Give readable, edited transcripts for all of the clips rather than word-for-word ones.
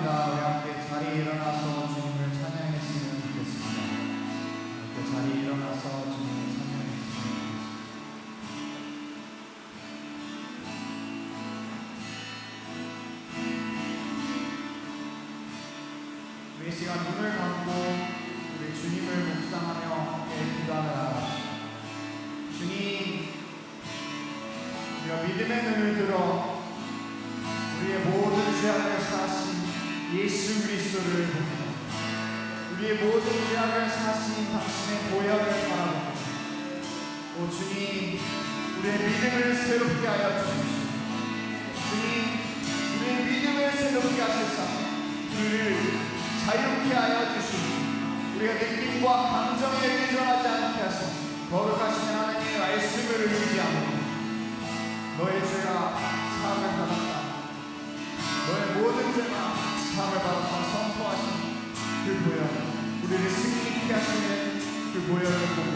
합니다. 우리 함께 자리에 일어나서 주님을 찬양했으면 좋겠습니다. 그 자리에 일어나서 주님을 찬양했으면 좋겠습니다. 우리 이 시간 눈을 감고 우리 주님을 묵상하며 함께 기도하며 주님, 우리가 믿음의 눈을 들어 우리의 모든 죄악을 사하신 예수 그리스도를 보며 우리의 모든 죄악을 사하신 당신의 보혈을 바라보며 오 주님, 우리의 믿음을 새롭게 하여 주십시오. 주님, 우리의 믿음을 새롭게 하셔서 우리를 자유케 하여 주십시오. 우리가 느낌과 감정에 의존하지 않게 하사 거룩하신 하나님의 말씀을 의지하며 너의 죄가 사함을 받았다, 너의 모든 죄가 사함을 받았다 선포하신 그 보혈, 우리를 승리케 하시는 그 보혈을 보고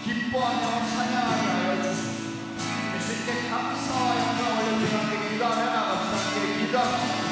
기뻐하며 찬양하게 하여 주십시오. 주님께 감사와 영광을 올려드리며 함께 기도하며 나갑시다. 함께 기도합시다.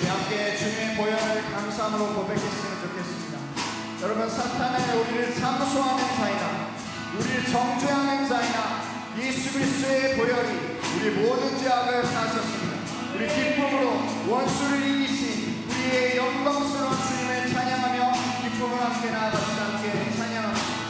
우리 함께 주님의 보혈을 감사함으로 고백했으면 좋겠습니다. 여러분, 사탄은 우리를 참소하는 자이나 우리를 정죄하는 자이나 예수 그리스도의 보혈이 우리 모든 죄악을 사하셨습니다. 우리 기쁨으로 원수를 이기신 우리의 영광스러운 주님을 찬양하며 기쁨을 함께 나아갑시다. 함께 찬양합니다.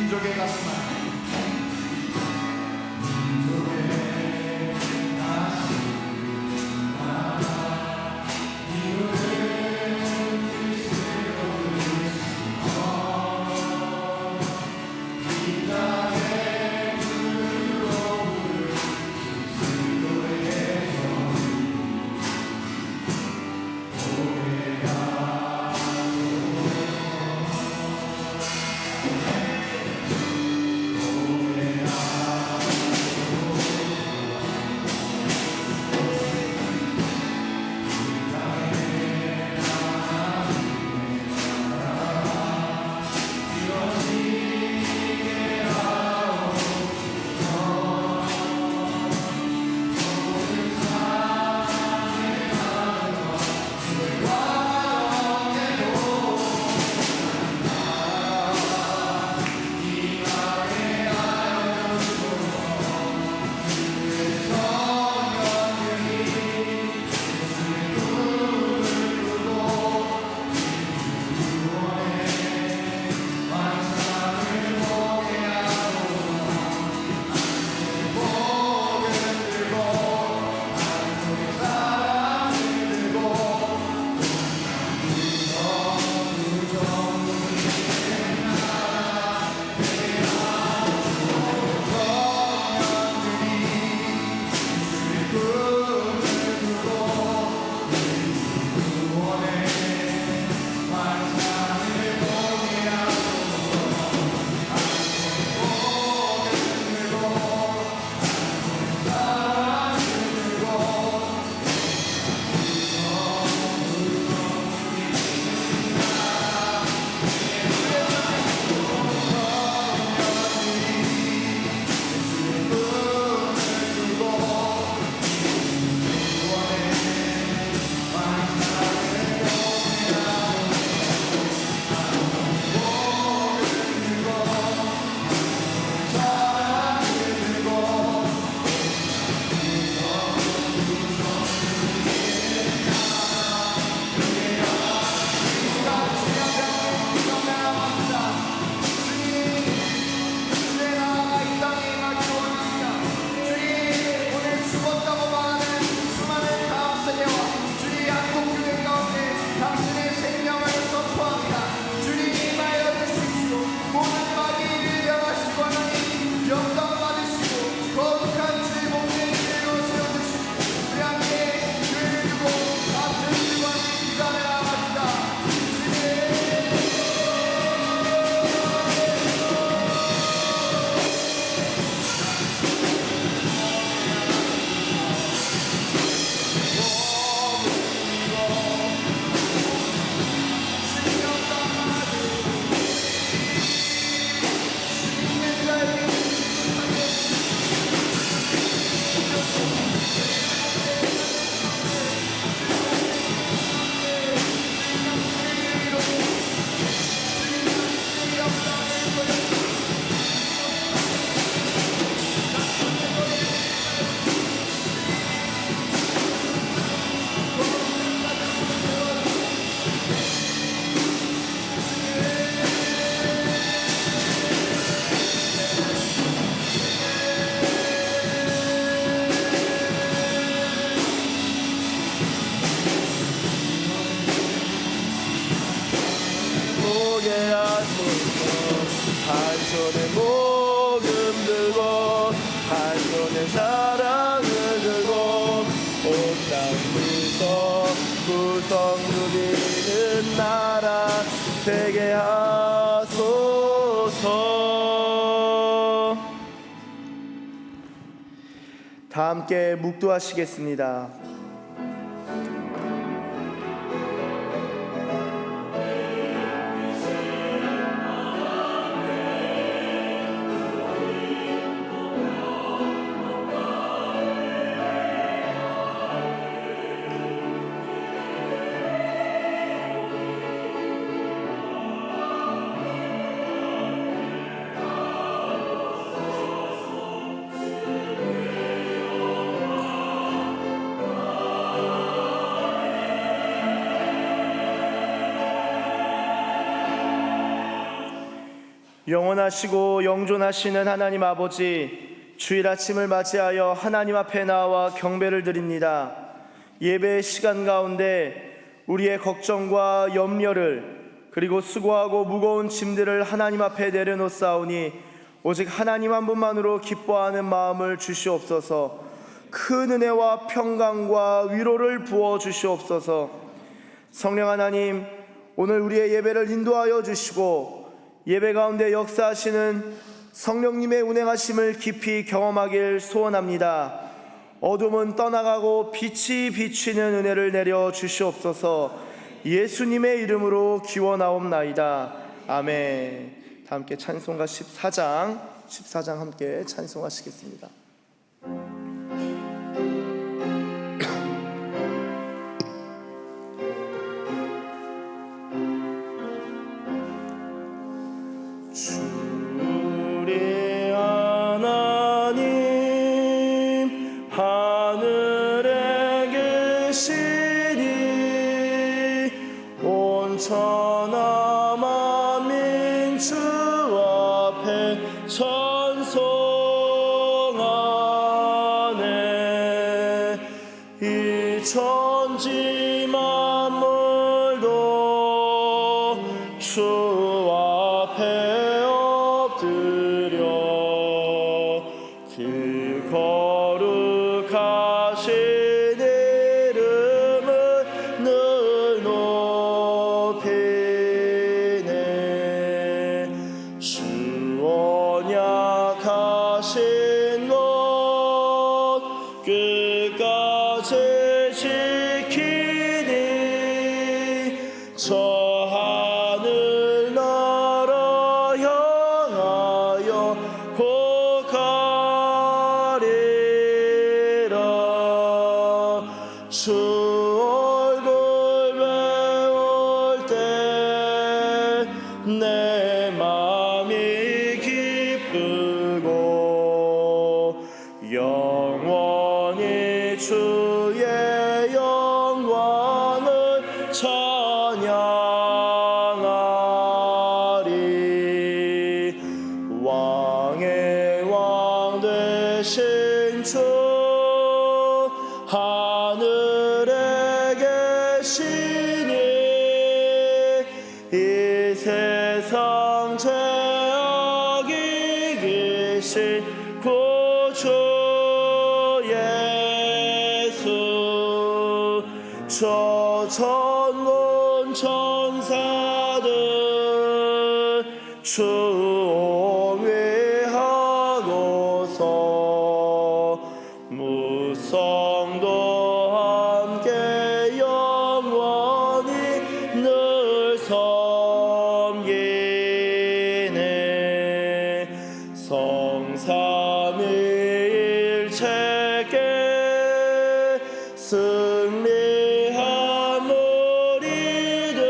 민족의 가슴 안에 한 손에 복음 들고 한 손에 사랑을 들고 온 땅 구성 누리는 나라 되게 하소서. 다 함께 묵도하시겠습니다. 영원하시고 영존하시는 하나님 아버지, 주일 아침을 맞이하여 하나님 앞에 나와 경배를 드립니다. 예배의 시간 가운데 우리의 걱정과 염려를, 그리고 수고하고 무거운 짐들을 하나님 앞에 내려놓사오니 오직 하나님 한 분만으로 기뻐하는 마음을 주시옵소서. 큰 은혜와 평강과 위로를 부어 주시옵소서. 성령 하나님, 오늘 우리의 예배를 인도하여 주시고 예배 가운데 역사하시는 성령님의 운행하심을 깊이 경험하길 소원합니다. 어둠은 떠나가고 빛이 비치는 은혜를 내려 주시옵소서. 예수님의 이름으로 기원하옵나이다. 아멘. 다 함께 찬송가 14장 함께 찬송하시겠습니다. 주의 하나님 하늘에 계시니 온 천하 만민 주 앞에 찬송하네. 이 천지 만물도 주 앞에 엎드려 그 거룩하신 이름을 늘 높이네. 주 언약하신 것 끝까지 지키니 저 하늘 나라 향하여 곧 가리라. 주 얼굴 배울 때 내 맘이 기쁘고 영원히 주의 영광을 찬양하리. 왕의 왕 되신 주 하늘에 계시니 이 세상 죄악이 계신 구주 예수. 저 천군 천사들 주 옹위하고서 무성도 함께 영원히 늘 섬기네. 성삼위일체께 승리한 무리들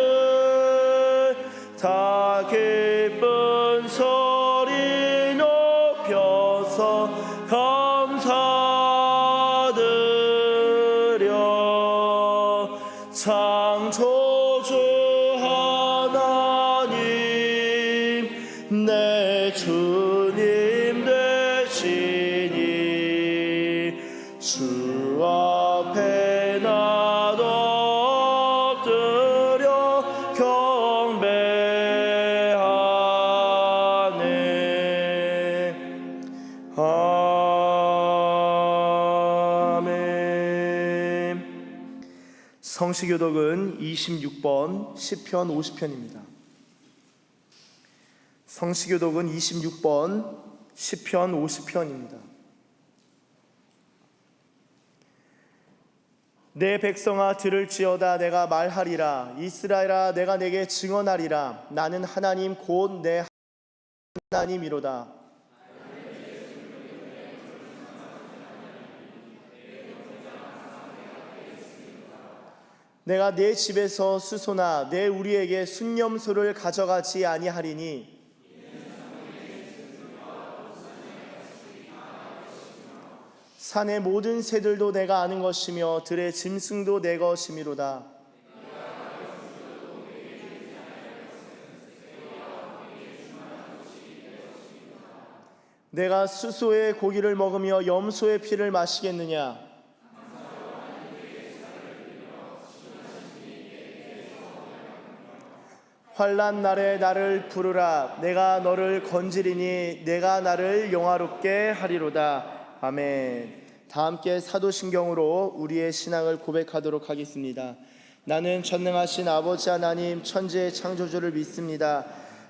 다 기쁜 소리 높여서 감사드려. 창조주 하나님 내 주님 되시니 주 앞에 나도 엎드려 경배하네. 아멘. 성시교독은 26번 시편 50편입니다. 성시교독은 26번 시편 50편입니다. 내 백성아 들을지어다. 내가 말하리라. 이스라엘아 내가 내게 증언하리라. 나는 하나님 곧 내 하나님이로다. 내가 내 집에서 수소나 내 우리에게 순념소를 가져가지 아니하리니 산의 모든 새들도 내가 아는 것이며 들의 짐승도 내 것이미로다. 내가 수소의 고기를 먹으며 염소의 피를 마시겠느냐? 환난 날에 나를 부르라. 내가 너를 건지리니 내가 나를 영화롭게 하리로다. 아멘. 다 함께 사도신경으로 우리의 신앙을 고백하도록 하겠습니다. 나는 전능하신 아버지 하나님 천지의 창조주를 믿습니다.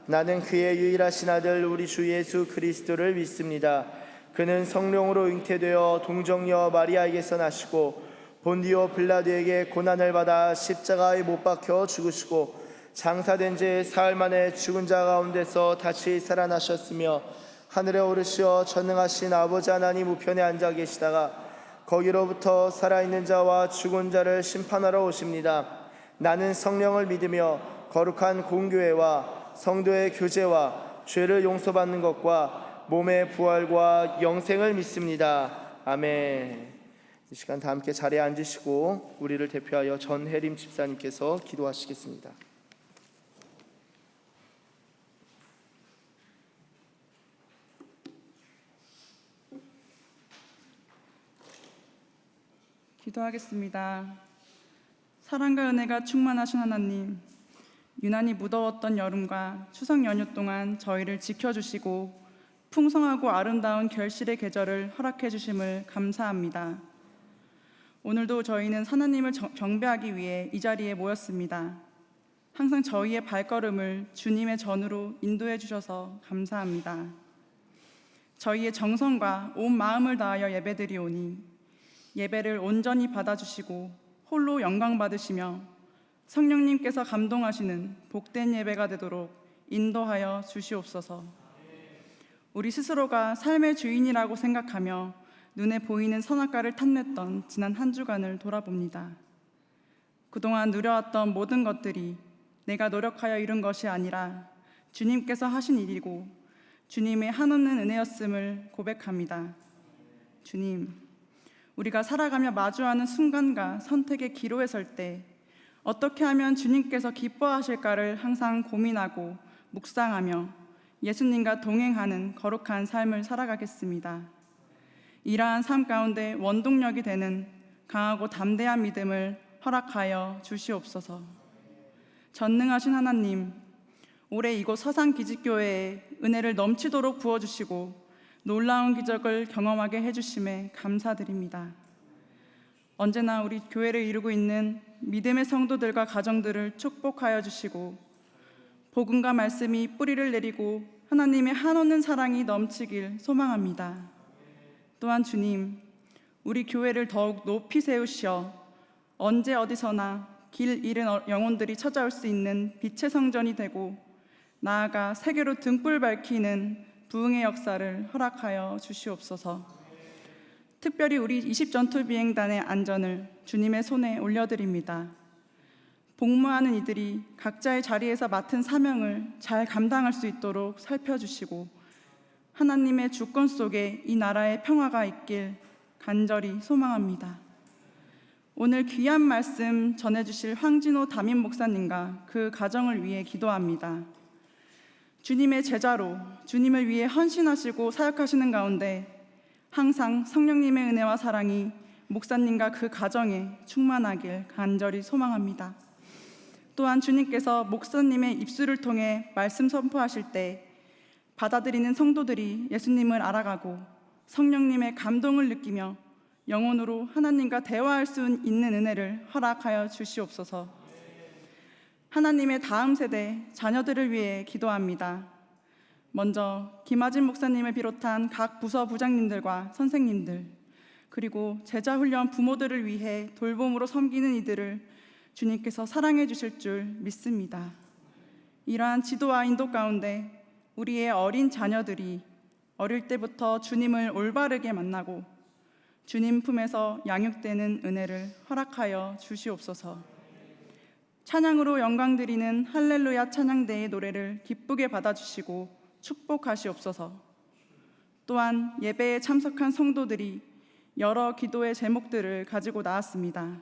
나는 그의 유일하신 아들 우리 주 예수 그리스도를 믿습니다. 그는 성령으로 잉태되어 동정녀 마리아에게서 나시고 본디오 빌라도에게 고난을 받아 십자가에 못 박혀 죽으시고 장사된 지 사흘 만에 죽은 자 가운데서 다시 살아나셨으며 하늘에 오르시어 전능하신 아버지 하나님 우편에 앉아 계시다가 거기로부터 살아있는 자와 죽은 자를 심판하러 오십니다. 나는 성령을 믿으며 거룩한 공교회와 성도의 교제와 죄를 용서받는 것과 몸의 부활과 영생을 믿습니다. 아멘. 이 시간 다 함께 자리에 앉으시고 우리를 대표하여 전혜림 집사님께서 기도하시겠습니다. 기도하겠습니다. 사랑과 은혜가 충만하신 하나님, 유난히 무더웠던 여름과 추석 연휴 동안 저희를 지켜주시고 풍성하고 아름다운 결실의 계절을 허락해 주심을 감사합니다. 오늘도 저희는 하나님을 경배하기 위해 이 자리에 모였습니다. 항상 저희의 발걸음을 주님의 전으로 인도해 주셔서 감사합니다. 저희의 정성과 온 마음을 다하여 예배드리오니 예배를 온전히 받아주시고 홀로 영광 받으시며 성령님께서 감동하시는 복된 예배가 되도록 인도하여 주시옵소서. 우리 스스로가 삶의 주인이라고 생각하며 눈에 보이는 선악과를 탐냈던 지난 한 주간을 돌아봅니다. 그동안 누려왔던 모든 것들이 내가 노력하여 이룬 것이 아니라 주님께서 하신 일이고 주님의 한없는 은혜였음을 고백합니다. 주님, 우리가 살아가며 마주하는 순간과 선택의 기로에 설 때 어떻게 하면 주님께서 기뻐하실까를 항상 고민하고 묵상하며 예수님과 동행하는 거룩한 삶을 살아가겠습니다. 이러한 삶 가운데 원동력이 되는 강하고 담대한 믿음을 허락하여 주시옵소서. 전능하신 하나님, 올해 이곳 서산기직교회에 은혜를 넘치도록 부어주시고 놀라운 기적을 경험하게 해주심에 감사드립니다. 언제나 우리 교회를 이루고 있는 믿음의 성도들과 가정들을 축복하여 주시고 복음과 말씀이 뿌리를 내리고 하나님의 한없는 사랑이 넘치길 소망합니다. 또한 주님, 우리 교회를 더욱 높이 세우시어 언제 어디서나 길 잃은 영혼들이 찾아올 수 있는 빛의 성전이 되고 나아가 세계로 등불 밝히는 부흥의 역사를 허락하여 주시옵소서. 특별히 우리 20전투비행단의 안전을 주님의 손에 올려드립니다. 복무하는 이들이 각자의 자리에서 맡은 사명을 잘 감당할 수 있도록 살펴주시고 하나님의 주권 속에 이 나라의 평화가 있길 간절히 소망합니다. 오늘 귀한 말씀 전해주실 황진호 담임 목사님과 그 가정을 위해 기도합니다. 주님의 제자로 주님을 위해 헌신하시고 사역하시는 가운데 항상 성령님의 은혜와 사랑이 목사님과 그 가정에 충만하길 간절히 소망합니다. 또한 주님께서 목사님의 입술을 통해 말씀 선포하실 때 받아들이는 성도들이 예수님을 알아가고 성령님의 감동을 느끼며 영혼으로 하나님과 대화할 수 있는 은혜를 허락하여 주시옵소서. 하나님의 다음 세대 자녀들을 위해 기도합니다. 먼저 김아진 목사님을 비롯한 각 부서 부장님들과 선생님들, 그리고 제자훈련 부모들을 위해 돌봄으로 섬기는 이들을 주님께서 사랑해 주실 줄 믿습니다. 이러한 지도와 인도 가운데 우리의 어린 자녀들이 어릴 때부터 주님을 올바르게 만나고 주님 품에서 양육되는 은혜를 허락하여 주시옵소서. 찬양으로 영광드리는 할렐루야 찬양대의 노래를 기쁘게 받아주시고 축복하시옵소서. 또한 예배에 참석한 성도들이 여러 기도의 제목들을 가지고 나왔습니다.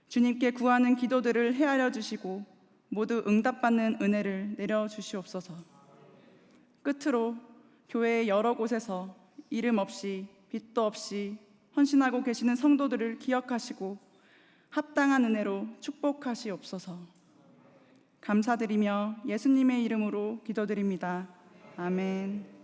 주님께 구하는 기도들을 헤아려 주시고 모두 응답받는 은혜를 내려주시옵소서. 끝으로 교회의 여러 곳에서 이름 없이 빛도 없이 헌신하고 계시는 성도들을 기억하시고 합당한 은혜로 축복하시옵소서. 감사드리며 예수님의 이름으로 기도드립니다. 아멘.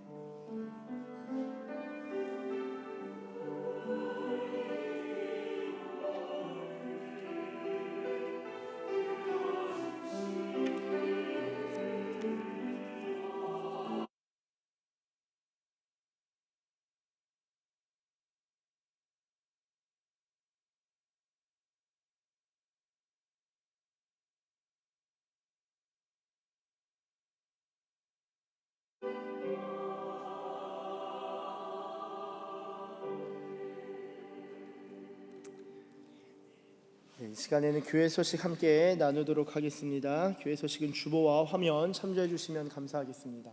이 시간에는 교회 소식 함께 나누도록 하겠습니다. 교회 소식은 주보와 화면 참조해 주시면 감사하겠습니다.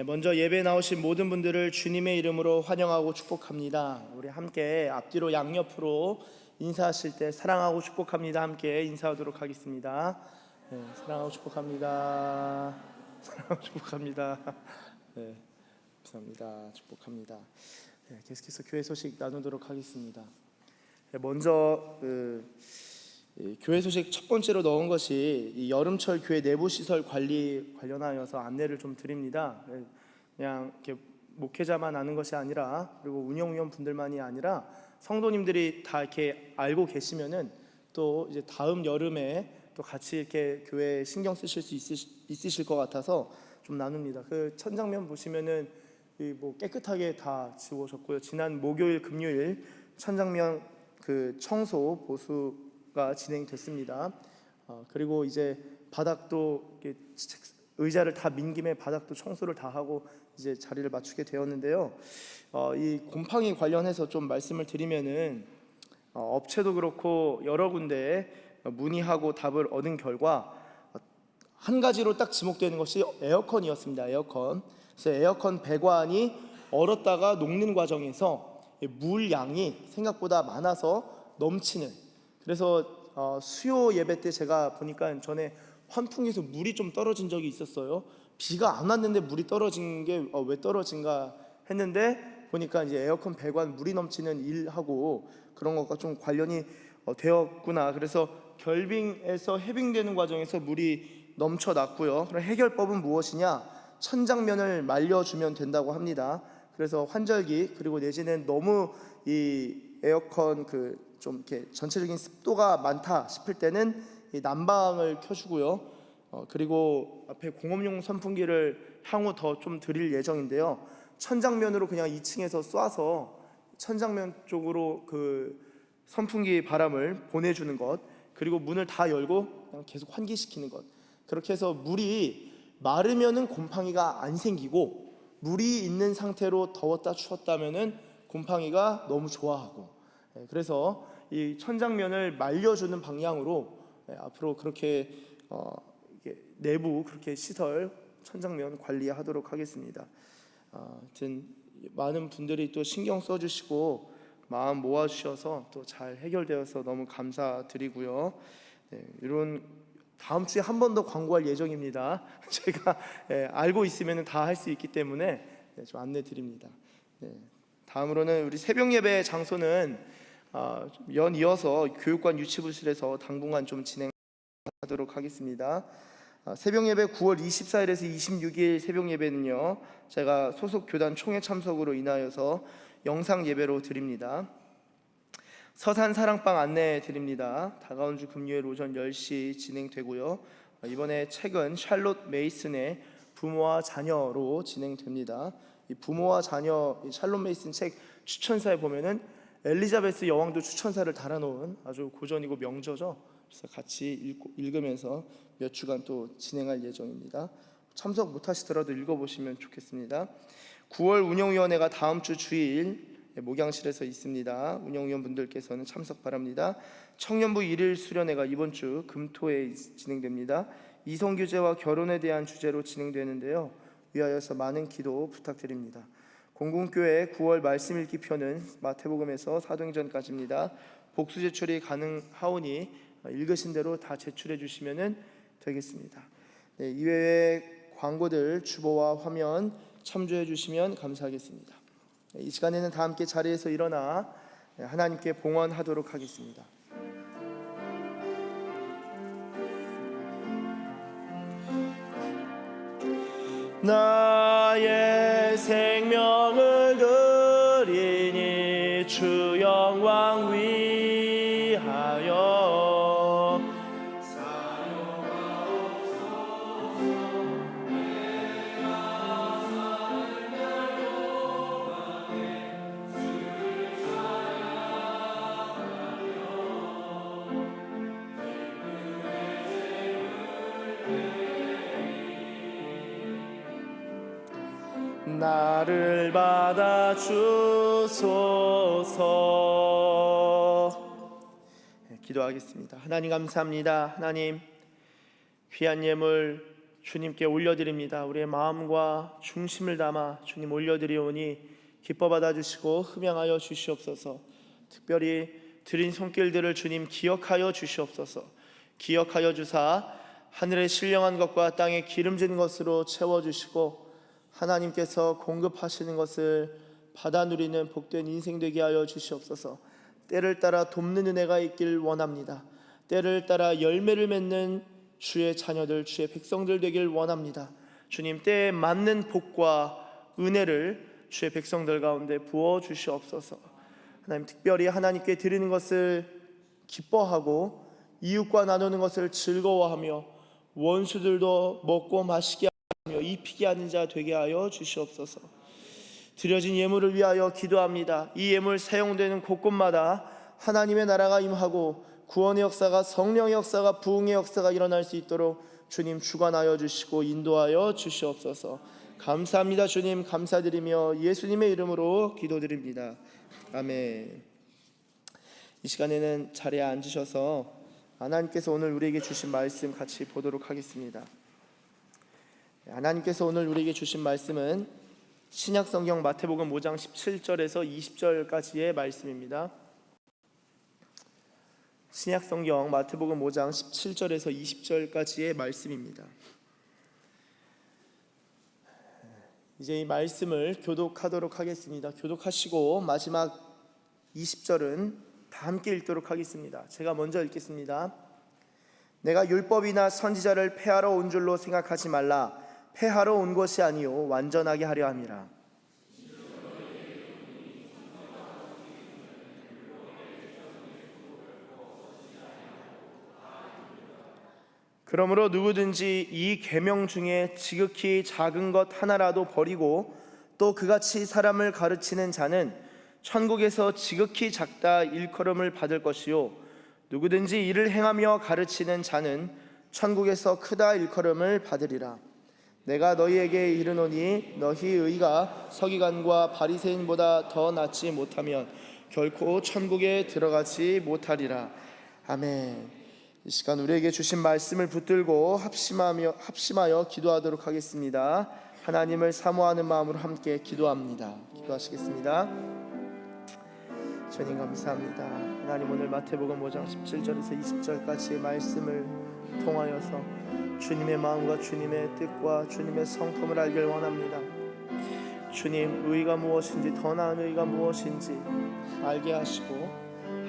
먼저 예배 나오신 모든 분들을 주님의 이름으로 환영하고 축복합니다. 우리 함께 앞뒤로 양옆으로 인사하실 때 사랑하고 축복합니다. 함께 인사하도록 하겠습니다. 사랑하고 축복합니다. 사랑하고 축복합니다. 감사합니다. 축복합니다. 계속해서 교회 소식 나누도록 하겠습니다. 먼저 교회 소식 첫 번째로 넣은 것이 이 여름철 교회 내부 시설 관리 관련하여서 안내를 좀 드립니다. 그냥 이렇게 목회자만 아는 것이 아니라, 그리고 운영위원 분들만이 아니라 성도님들이 다 이렇게 알고 계시면은 또 이제 다음 여름에 또 같이 이렇게 교회에 신경 쓰실 수 있으실 것 같아서 좀 나눕니다. 그 천장면 보시면은 뭐 깨끗하게 다 지워졌고요. 지난 목요일, 금요일 천장면 그 청소 보수가 진행됐습니다. 그리고 이제 바닥도 의자를 다 민 김에 바닥도 청소를 다 하고 이제 자리를 맞추게 되었는데요. 이 곰팡이 관련해서 좀 말씀을 드리면은 업체도 그렇고 여러 군데 문의하고 답을 얻은 결과 한 가지로 딱 지목되는 것이 에어컨이었습니다. 에어컨. 그래서 에어컨 배관이 얼었다가 녹는 과정에서 물 양이 생각보다 많아서 넘치는, 그래서 수요 예배 때 제가 보니까 전에 환풍기에서 물이 좀 떨어진 적이 있었어요. 비가 안 왔는데 물이 떨어진 게 왜 떨어진가 했는데 보니까 이제 에어컨 배관 물이 넘치는 일하고 그런 것과 좀 관련이 되었구나. 그래서 결빙에서 해빙되는 과정에서 물이 넘쳐났고요. 그럼 해결법은 무엇이냐? 천장면을 말려주면 된다고 합니다. 그래서 환절기, 그리고 내지는 너무 이 에어컨 좀 이렇게 전체적인 습도가 많다 싶을 때는 이 난방을 켜주고요. 그리고 앞에 공업용 선풍기를 향후 더 좀 드릴 예정인데요. 천장면으로 그냥 2층에서 쏴서 천장면 쪽으로 그 선풍기 바람을 보내주는 것, 그리고 문을 다 열고 그냥 계속 환기시키는 것. 그렇게 해서 물이 마르면은 곰팡이가 안 생기고, 물이 있는 상태로 더웠다 추웠다면은 곰팡이가 너무 좋아하고, 그래서 이 천장면을 말려주는 방향으로 앞으로 그렇게 내부 그렇게 시설 천장면 관리하도록 하겠습니다. 하여튼 많은 분들이 또 신경 써주시고 마음 모아주셔서 또 잘 해결되어서 너무 감사드리고요. 이런 다음 주에 한 번 더 광고할 예정입니다. 제가 알고 있으면 다 할 수 있기 때문에 좀 안내 드립니다. 다음으로는 우리 새벽 예배 장소는 연이어서 교육관 유치부실에서 당분간 좀 진행하도록 하겠습니다. 새벽 예배 9월 24일에서 26일 새벽 예배는요, 제가 소속 교단 총회 참석으로 인하여서 영상 예배로 드립니다. 서산 사랑방 안내 드립니다. 다가온 주 금요일 오전 10시 진행되고요. 이번에 책은 샬롯 메이슨의 부모와 자녀로 진행됩니다. 이 부모와 자녀, 이 샬롯 메이슨 책 추천사에 보면은 엘리자베스 여왕도 추천사를 달아놓은 아주 고전이고 명저죠. 그래서 같이 읽으면서 몇 주간 또 진행할 예정입니다. 참석 못하시더라도 읽어보시면 좋겠습니다. 9월 운영위원회가 다음 주 주일 목양실에서 있습니다. 운영위원 분들께서는 참석 바랍니다. 청년부 일일 수련회가 이번 주 금토에 진행됩니다. 이성규제와 결혼에 대한 주제로 진행되는데요. 위하여서 많은 기도 부탁드립니다. 공공교회 9월 말씀 읽기 표는 마태복음에서 사도행전까지입니다. 복수 제출이 가능하오니 읽으신 대로 다 제출해 주시면 되겠습니다. 이외에 광고들 주보와 화면 참조해 주시면 감사하겠습니다. 이 시간에는 다 함께 자리에서 일어나 하나님께 봉헌하도록 하겠습니다. 나의 생명을 드리니 주 영광 위하여 나를 받아주소서. 기도하겠습니다. 하나님 감사합니다. 하나님 귀한 예물 주님께 올려드립니다. 우리의 마음과 중심을 담아 주님 올려드리오니 기뻐 받아주시고 흠양하여 주시옵소서. 특별히 드린 손길들을 주님 기억하여 주시옵소서. 기억하여 주사 하늘의 신령한 것과 땅의 기름진 것으로 채워주시고 하나님께서 공급하시는 것을 받아 누리는 복된 인생 되게 하여 주시옵소서. 때를 따라 돕는 은혜가 있길 원합니다. 때를 따라 열매를 맺는 주의 자녀들, 주의 백성들 되길 원합니다. 주님, 때에 맞는 복과 은혜를 주의 백성들 가운데 부어 주시옵소서. 하나님, 특별히 하나님께 드리는 것을 기뻐하고 이웃과 나누는 것을 즐거워하며 원수들도 먹고 마시게 하며 입히게 하는 자 되게 하여 주시옵소서. 드려진 예물을 위하여 기도합니다. 이 예물 사용되는 곳곳마다 하나님의 나라가 임하고 구원의 역사가, 성령의 역사가, 부흥의 역사가 일어날 수 있도록 주님 주관하여 주시고 인도하여 주시옵소서. 감사합니다. 주님, 감사드리며 예수님의 이름으로 기도드립니다. 아멘. 이 시간에는 자리에 앉으셔서 하나님께서 오늘 우리에게 주신 말씀 같이 보도록 하겠습니다. 하나님께서 오늘 우리에게 주신 말씀은 신약성경 마태복음 5장 17절에서 20절까지의 말씀입니다. 신약성경 마태복음 5장 17절에서 20절까지의 말씀입니다. 이제 이 말씀을 교독하도록 하겠습니다. 교독하시고 마지막 20절은 다 함께 읽도록 하겠습니다. 제가 먼저 읽겠습니다. 내가 율법이나 선지자를 폐하러 온 줄로 생각하지 말라. 폐하러 온 것이 아니요 완전하게 하려 함이라. 그러므로 누구든지 이 계명 중에 지극히 작은 것 하나라도 버리고 또 그같이 사람을 가르치는 자는 천국에서 지극히 작다 일컬음을 받을 것이요 누구든지 이를 행하며 가르치는 자는 천국에서 크다 일컬음을 받으리라. 내가 너희에게 이르노니 너희 의가 서기관과 바리새인보다 더 낫지 못하면 결코 천국에 들어가지 못하리라. 아멘. 이 시간 우리에게 주신 말씀을 붙들고 합심하여 기도하도록 하겠습니다. 하나님을 사모하는 마음으로 함께 기도합니다. 기도하시겠습니다. 주님 감사합니다. 하나님, 오늘 마태복음 5장 17절에서 20절까지의 말씀을 통하여서 주님의 마음과 주님의 뜻과 주님의 성품을 알길 원합니다. 주님, 의가 무엇인지, 더 나은 의가 무엇인지 알게 하시고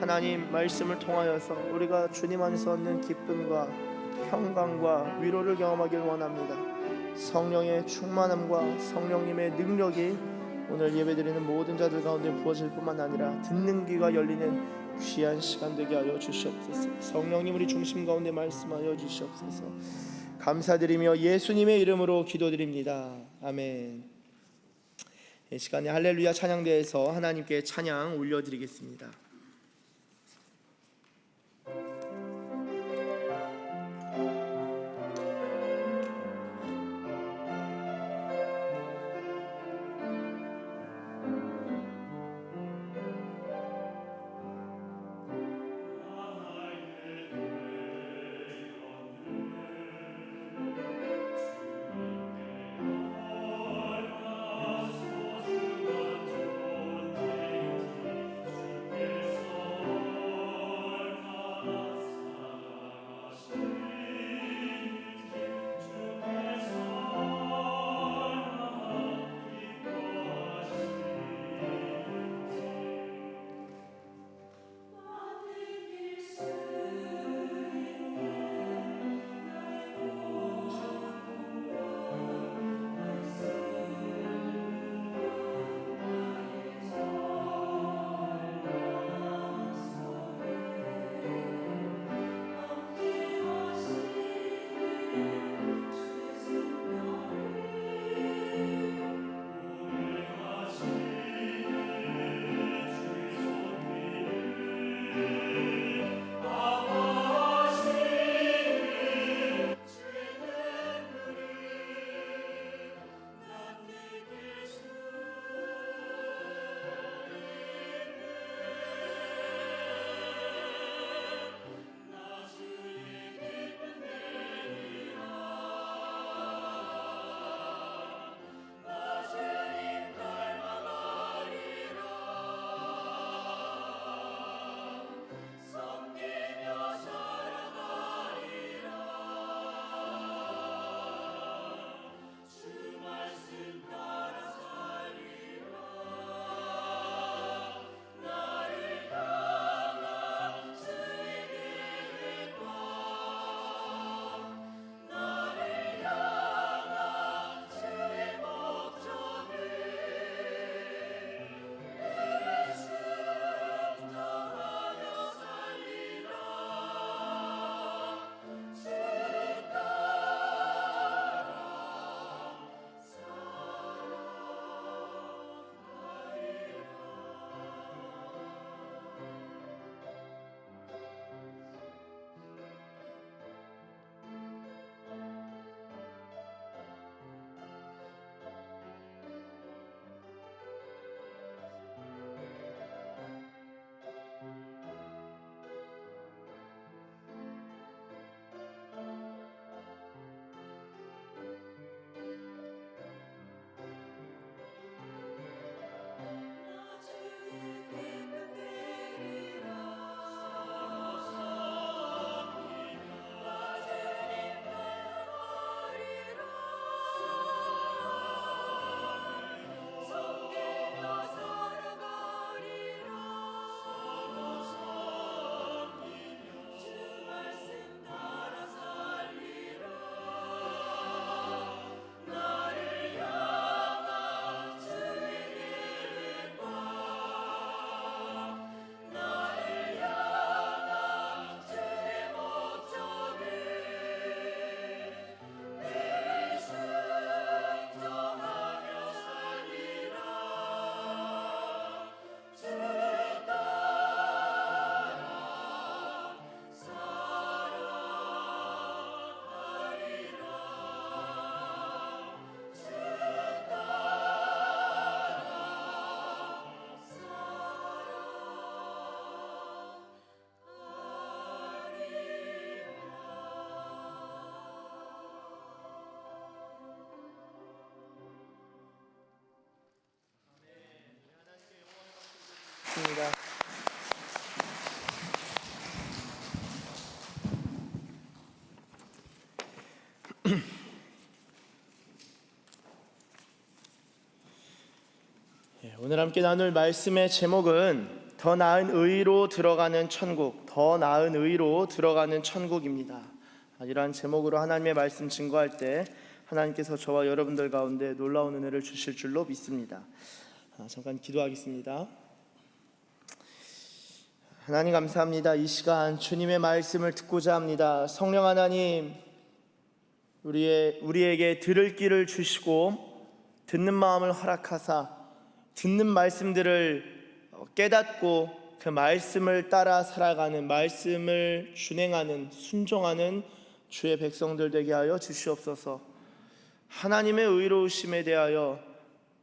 하나님 말씀을 통하여서 우리가 주님 안에서 얻는 기쁨과 평강과 위로를 경험하길 원합니다. 성령의 충만함과 성령님의 능력이 오늘 예배드리는 모든 자들 가운데 부어질 뿐만 아니라 듣는 귀가 열리는 귀한 시간 되게 하여 주시옵소서. 성령님, 우리 중심 가운데 말씀하여 주시옵소서. 감사드리며 예수님의 이름으로 기도드립니다. 아멘. 이 시간에 할렐루야 찬양대에서 하나님께 찬양 올려드리겠습니다. 기도하겠습니다. 오늘 함께 나눌 말씀의 제목은 더 나은 의로 들어가는 천국, 더 나은 의로 들어가는 천국입니다. 이러한 제목으로 하나님의 말씀 증거할 때 하나님께서 저와 여러분들 가운데 놀라운 은혜를 주실 줄로 믿습니다. 잠깐 기도하겠습니다. 하나님 감사합니다. 이 시간 주님의 말씀을 듣고자 합니다. 성령 하나님, 우리에게 들을 길을 주시고 듣는 마음을 허락하사 듣는 말씀들을 깨닫고 그 말씀을 따라 살아가는, 말씀을 준행하는, 순종하는 주의 백성들 되게 하여 주시옵소서. 하나님의 의로우심에 대하여,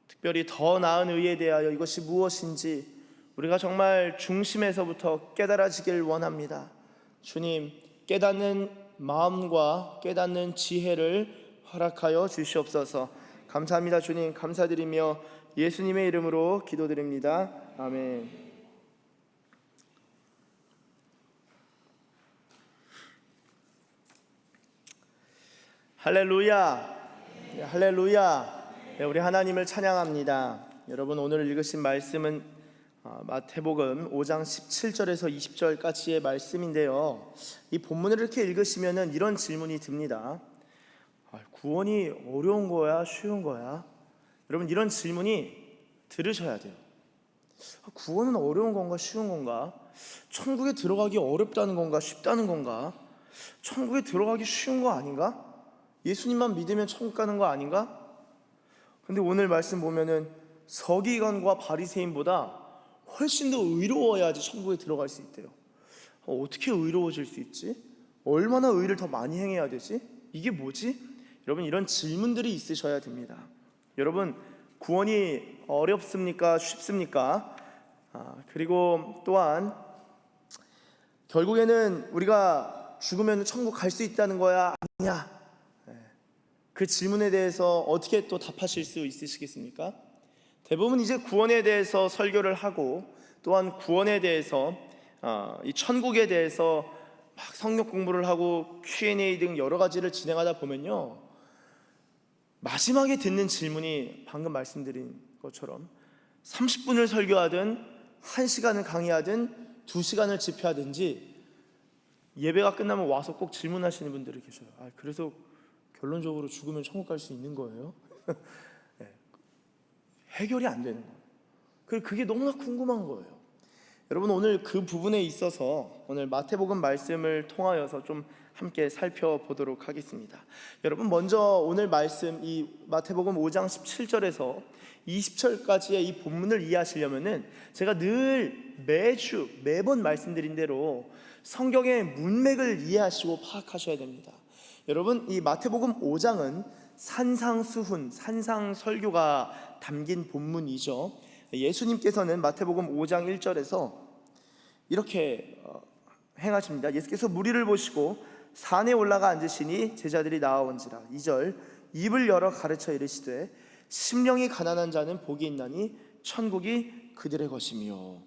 특별히 더 나은 의에 대하여 이것이 무엇인지 우리가 정말 중심에서부터 깨달아지길 원합니다. 주님, 깨닫는 마음과 깨닫는 지혜를 허락하여 주시옵소서. 감사합니다. 주님, 감사드리며 예수님의 이름으로 기도드립니다. 아멘. 할렐루야. 할렐루야. 우리 하나님을 찬양합니다. 여러분, 오늘 읽으신 말씀은 마태복음 5장 17절에서 20절까지의 말씀인데요, 이 본문을 이렇게 읽으시면 이런 질문이 듭니다. 구원이 어려운 거야? 쉬운 거야? 여러분, 이런 질문이 들으셔야 돼요. 구원은 어려운 건가? 쉬운 건가? 천국에 들어가기 어렵다는 건가? 쉽다는 건가? 천국에 들어가기 쉬운 거 아닌가? 예수님만 믿으면 천국 가는 거 아닌가? 근데 오늘 말씀 보면은 서기관과 바리새인보다 훨씬 더 의로워야지 천국에 들어갈 수 있대요. 어떻게 의로워질 수 있지? 얼마나 의를 더 많이 행해야 되지? 이게 뭐지? 여러분, 이런 질문들이 있으셔야 됩니다. 여러분, 구원이 어렵습니까? 쉽습니까? 그리고 또한 결국에는 우리가 죽으면 천국 갈 수 있다는 거야? 아니야? 그 질문에 대해서 어떻게 또 답하실 수 있으시겠습니까? 대부분 이제 구원에 대해서 설교를 하고, 또한 구원에 대해서 이 천국에 대해서 막 성경 공부를 하고 Q&A 등 여러 가지를 진행하다 보면요, 마지막에 듣는 질문이 방금 말씀드린 것처럼 30분을 설교하든 1시간을 강의하든 2시간을 집회하든지 예배가 끝나면 와서 꼭 질문하시는 분들이 계셔요. 그래서 결론적으로 죽으면 천국 갈 수 있는 거예요? 네. 해결이 안 되는 거예요. 그리고 그게 너무나 궁금한 거예요. 여러분, 오늘 그 부분에 있어서 오늘 마태복음 말씀을 통하여서 좀 함께 살펴보도록 하겠습니다. 여러분, 먼저 오늘 말씀, 이 마태복음 5장 17절에서 20절까지의 이 본문을 이해하시려면은 제가 늘 매번 말씀드린 대로 성경의 문맥을 이해하시고 파악하셔야 됩니다. 여러분, 이 마태복음 5장은 산상수훈, 산상설교가 담긴 본문이죠. 예수님께서는 마태복음 5장 1절에서 이렇게 행하십니다. 예수께서 무리를 보시고 산에 올라가 앉으시니 제자들이 나아온지라. 2절, 입을 열어 가르쳐 이르시되 심령이 가난한 자는 복이 있나니 천국이 그들의 것이며.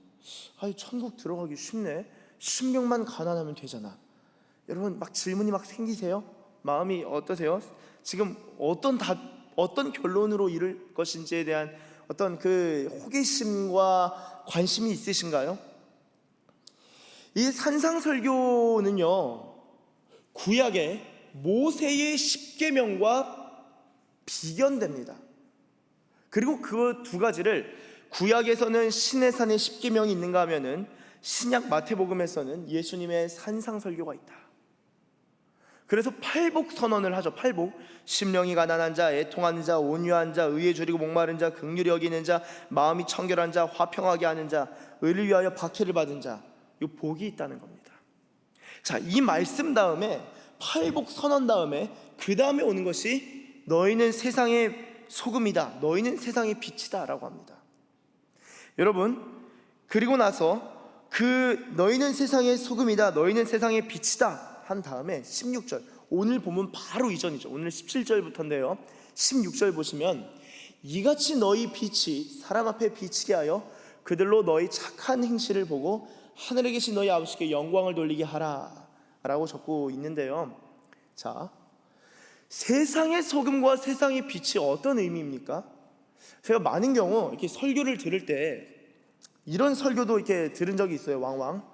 천국 들어가기 쉽네. 심령만 가난하면 되잖아. 여러분, 막 질문이 막 생기세요? 마음이 어떠세요? 지금 어떤 결론으로 이룰 것인지에 대한 어떤 그 호기심과 관심이 있으신가요? 이 산상설교는요, 구약의 모세의 십계명과 비견됩니다. 그리고 그 두 가지를 구약에서는 시내산의 십계명이 있는가 하면은 신약 마태복음에서는 예수님의 산상설교가 있다. 그래서 팔복 선언을 하죠. 팔복, 심령이 가난한 자, 애통하는 자, 온유한 자, 의에 줄이고 목마른 자, 긍휼히 여기는 자, 마음이 청결한 자, 화평하게 하는 자, 의를 위하여 박해를 받은 자, 이 복이 있다는 겁니다. 자, 이 말씀 다음에 팔복 선언 다음에 그 다음에 오는 것이 너희는 세상의 소금이다, 너희는 세상의 빛이다 라고 합니다. 여러분, 그리고 나서 그 너희는 세상의 소금이다, 너희는 세상의 빛이다 한 다음에 16절, 오늘 보면 바로 이전이죠. 오늘 17절부터인데요 16절 보시면 이같이 너희 빛이 사람 앞에 비치게 하여 그들로 너희 착한 행실을 보고 하늘에 계신 너희 아버지께 영광을 돌리게 하라 라고 적고 있는데요. 자, 세상의 소금과 세상의 빛이 어떤 의미입니까? 제가 많은 경우 이렇게 설교를 들을 때 이런 설교도 이렇게 들은 적이 있어요. 왕왕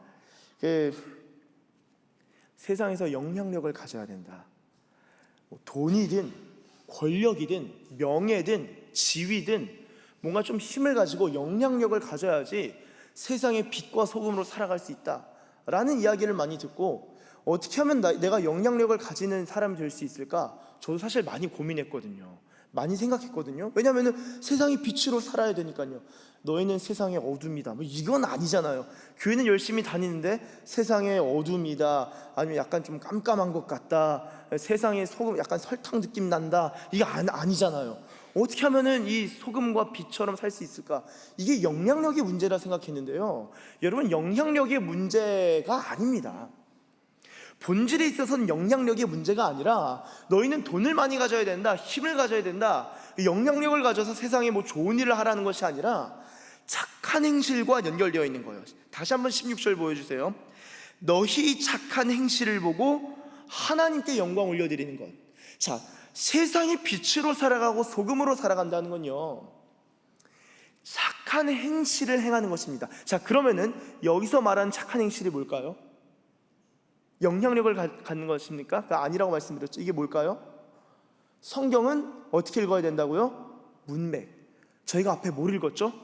세상에서 영향력을 가져야 된다. 돈이든 권력이든 명예든 지위든 뭔가 좀 힘을 가지고 영향력을 가져야지 세상의 빛과 소금으로 살아갈 수 있다라는 이야기를 많이 듣고, 어떻게 하면 내가 영향력을 가지는 사람이 될 수 있을까? 저도 사실 많이 고민했거든요. 많이 생각했거든요. 왜냐하면 세상의 빛으로 살아야 되니까요. 너희는 세상의 어둠이다, 뭐 이건 아니잖아요. 교회는 열심히 다니는데 세상의 어둠이다, 아니면 약간 좀 깜깜한 것 같다, 세상의 소금 약간 설탕 느낌 난다, 이게 아니잖아요. 어떻게 하면은 이 소금과 빛처럼 살 수 있을까? 이게 영향력의 문제라 생각했는데요. 여러분, 영향력의 문제가 아닙니다. 본질에 있어서는 영향력의 문제가 아니라, 너희는 돈을 많이 가져야 된다, 힘을 가져야 된다, 영향력을 가져서 세상에 뭐 좋은 일을 하라는 것이 아니라 착한 행실과 연결되어 있는 거예요. 다시 한번 16절 보여주세요. 너희 착한 행실을 보고 하나님께 영광 올려드리는 것. 자, 세상의 빛으로 살아가고 소금으로 살아간다는 건요, 착한 행실을 행하는 것입니다. 자, 그러면은 여기서 말하는 착한 행실이 뭘까요? 영향력을 갖는 것입니까? 아니라고 말씀드렸죠. 이게 뭘까요? 성경은 어떻게 읽어야 된다고요? 문맥. 저희가 앞에 뭘 읽었죠?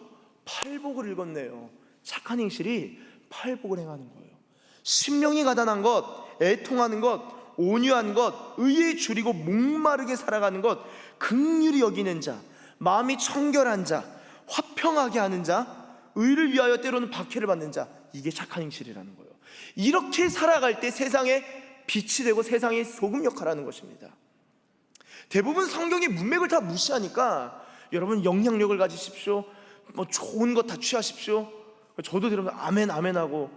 팔복을 읽었네요. 착한 행실이 팔복을 행하는 거예요. 심령이 가난한 것, 애통하는 것, 온유한 것, 의에 줄이고 목마르게 살아가는 것, 긍휼히 여기는 자, 마음이 청결한 자, 화평하게 하는 자, 의를 위하여 때로는 박해를 받는 자, 이게 착한 행실이라는 거예요. 이렇게 살아갈 때 세상에 빛이 되고 세상의 소금 역할을 하는 것입니다. 대부분 성경의 문맥을 다 무시하니까 여러분, 영향력을 가지십시오, 뭐 좋은 것 다 취하십시오, 저도 들으면 아멘 아멘 하고,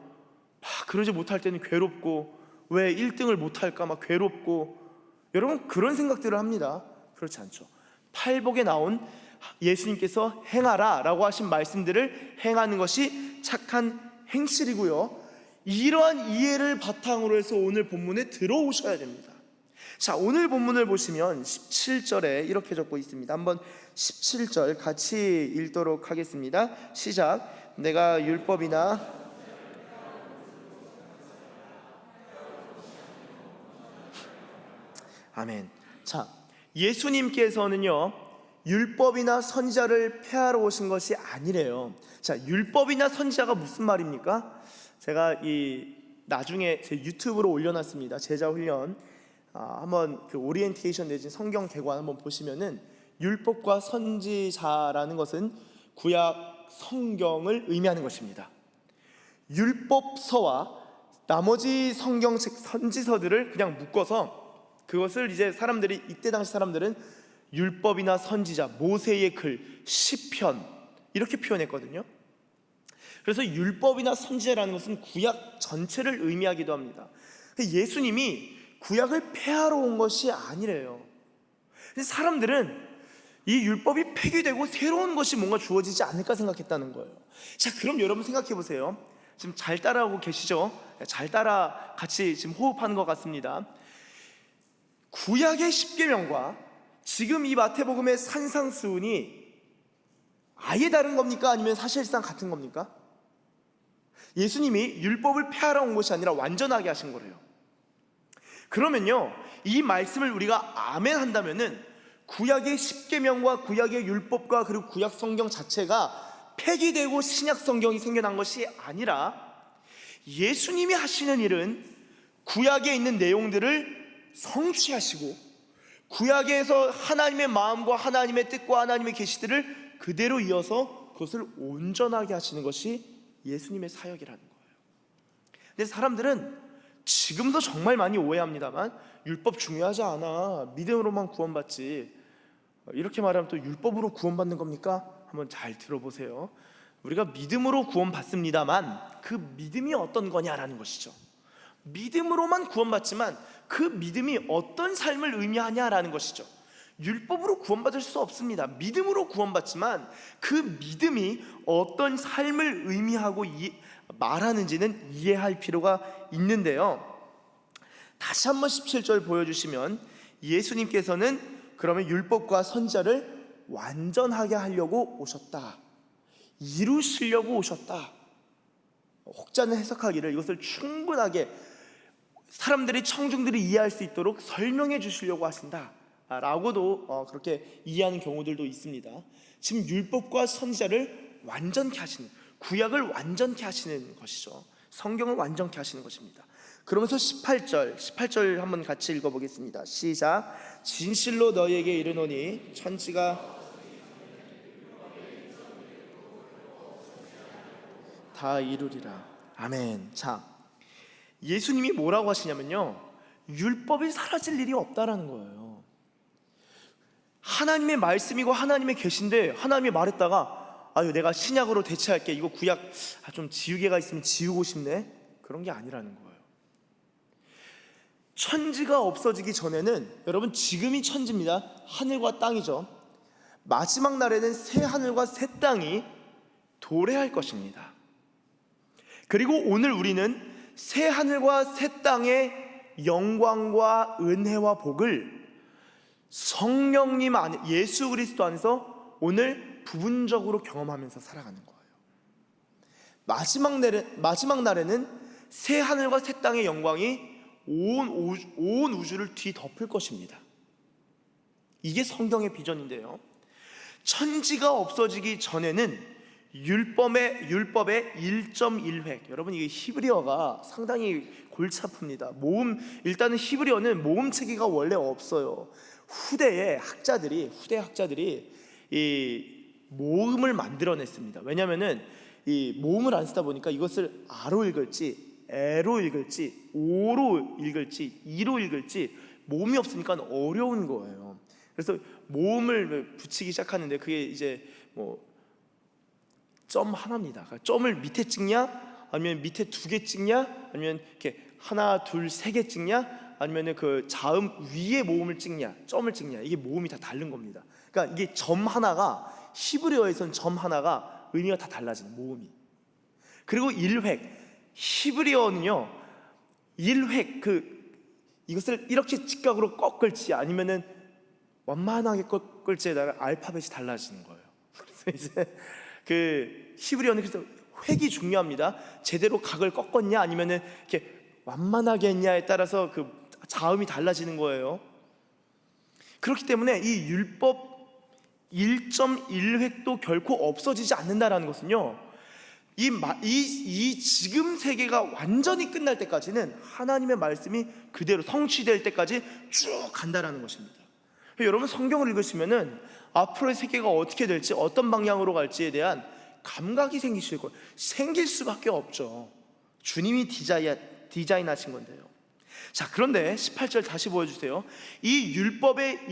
그러지 못할 때는 괴롭고, 왜 1등을 못할까 막 괴롭고, 여러분 그런 생각들을 합니다. 그렇지 않죠. 팔복에 나온 예수님께서 행하라 라고 하신 말씀들을 행하는 것이 착한 행실이고요, 이러한 이해를 바탕으로 해서 오늘 본문에 들어오셔야 됩니다. 자, 오늘 본문을 보시면 17절에 이렇게 적고 있습니다. 한번 17절 같이 읽도록 하겠습니다. 시작. 내가 율법이나 아멘. 자, 예수님께서는요, 율법이나 선지자를 폐하러 오신 것이 아니래요. 자, 율법이나 선지자가 무슨 말입니까? 제가 나중에 제 유튜브로 올려놨습니다. 제자 훈련. 한번 그 오리엔테이션 내진 성경 개관 한번 보시면은, 율법과 선지자라는 것은 구약 성경을 의미하는 것입니다. 율법서와 나머지 성경책 선지서들을 그냥 묶어서, 그것을 이제 사람들이, 이때 당시 사람들은 율법이나 선지자, 모세의 글, 시편 이렇게 표현했거든요. 그래서 율법이나 선지자라는 것은 구약 전체를 의미하기도 합니다. 예수님이 구약을 폐하러 온 것이 아니래요. 사람들은 이 율법이 폐기되고 새로운 것이 뭔가 주어지지 않을까 생각했다는 거예요. 자, 그럼 여러분 생각해 보세요. 지금 잘 따라오고 계시죠? 잘 따라 같이 지금 호흡하는 것 같습니다. 구약의 10계명과 지금 이 마태복음의 산상수훈이 아예 다른 겁니까? 아니면 사실상 같은 겁니까? 예수님이 율법을 폐하러 온 것이 아니라 완전하게 하신 거래요. 그러면요, 이 말씀을 우리가 아멘 한다면은 구약의 10계명과 구약의 율법과 그리고 구약 성경 자체가 폐기되고 신약 성경이 생겨난 것이 아니라, 예수님이 하시는 일은 구약에 있는 내용들을 성취하시고 구약에서 하나님의 마음과 하나님의 뜻과 하나님의 계시들을 그대로 이어서 그것을 온전하게 하시는 것이 예수님의 사역이라는 거예요. 근데 사람들은 지금도 정말 많이 오해합니다만, 율법 중요하지 않아, 믿음으로만 구원받지, 이렇게 말하면 또 율법으로 구원받는 겁니까? 한번 잘 들어보세요. 우리가 믿음으로 구원받습니다만 그 믿음이 어떤 거냐라는 것이죠. 믿음으로만 구원받지만 그 믿음이 어떤 삶을 의미하냐라는 것이죠. 율법으로 구원받을 수 없습니다. 믿음으로 구원받지만 그 믿음이 어떤 삶을 의미하고 말하는지는 이해할 필요가 있는데요. 다시 한번 17절 보여주시면 예수님께서는 그러면 율법과 선지자를 완전하게 하려고 오셨다, 이루시려고 오셨다. 혹자는 해석하기를 이것을 충분하게 사람들이, 청중들이 이해할 수 있도록 설명해 주시려고 하신다 라고도 그렇게 이해하는 경우들도 있습니다. 지금 율법과 선지자를 완전케 하시는, 구약을 완전케 하시는 것이죠. 성경을 완전케 하시는 것입니다. 그러면서 18절 한번 같이 읽어보겠습니다. 시작. 진실로 너희에게 이르노니 천지가 다 이루리라. 아멘. 자, 예수님이 뭐라고 하시냐면요, 율법이 사라질 일이 없다라는 거예요. 하나님의 말씀이고 하나님의 계신데 하나님이 말했다가 아유 내가 신약으로 대체할게, 이거 구약 좀 지우개가 있으면 지우고 싶네, 그런 게 아니라는 거예요. 천지가 없어지기 전에는, 여러분 지금이 천지입니다. 하늘과 땅이죠. 마지막 날에는 새 하늘과 새 땅이 도래할 것입니다. 그리고 오늘 우리는 새 하늘과 새 땅의 영광과 은혜와 복을 성령님 안에, 예수 그리스도 안에서 오늘 부분적으로 경험하면서 살아가는 거예요. 마지막 날에는 새 하늘과 새 땅의 영광이 온 우주를 뒤덮을 것입니다. 이게 성경의 비전인데요, 천지가 없어지기 전에는 율법의 1.1획, 여러분 이게 히브리어가 상당히 골치 아픕니다. 일단은 히브리어는 모음 체계가 원래 없어요. 후대 학자들이 이 모음을 만들어냈습니다. 왜냐하면은 이 모음을 안 쓰다 보니까 이것을 아로 읽을지, 에로 읽을지, 오로 읽을지, 이로 읽을지 모음이 없으니까 어려운 거예요. 그래서 모음을 붙이기 시작하는데 그게 이제 점 하나입니다. 점을 밑에 찍냐, 아니면 밑에 2개 찍냐, 아니면 이렇게 하나, 둘, 3개 찍냐, 아니면 그 자음 위에 모음을 찍냐, 점을 찍냐, 이게 모음이 다 다른 겁니다. 그러니까 이게 점 하나가, 히브리어에서는 점 하나가 의미가 다 달라지는, 모음이. 그리고 1획, 히브리어는요 1획, 이것을 이렇게 직각으로 꺾을지 아니면은 완만하게 꺾을지에 따라 알파벳이 달라지는 거예요. 그래서 이제 히브리어는 그래서 획이 중요합니다. 제대로 각을 꺾었냐 아니면은 이렇게 완만하게 했냐에 따라서 그 자음이 달라지는 거예요. 그렇기 때문에 이 율법 1.1획도 결코 없어지지 않는다라는 것은요, 이 지금 세계가 완전히 끝날 때까지는 하나님의 말씀이 그대로 성취될 때까지 쭉 간다라는 것입니다. 여러분 성경을 읽으시면은 앞으로의 세계가 어떻게 될지, 어떤 방향으로 갈지에 대한 감각이 생길 수밖에 없죠. 주님이 디자인하신 건데요. 자, 그런데 18절 다시 보여주세요. 이 율법의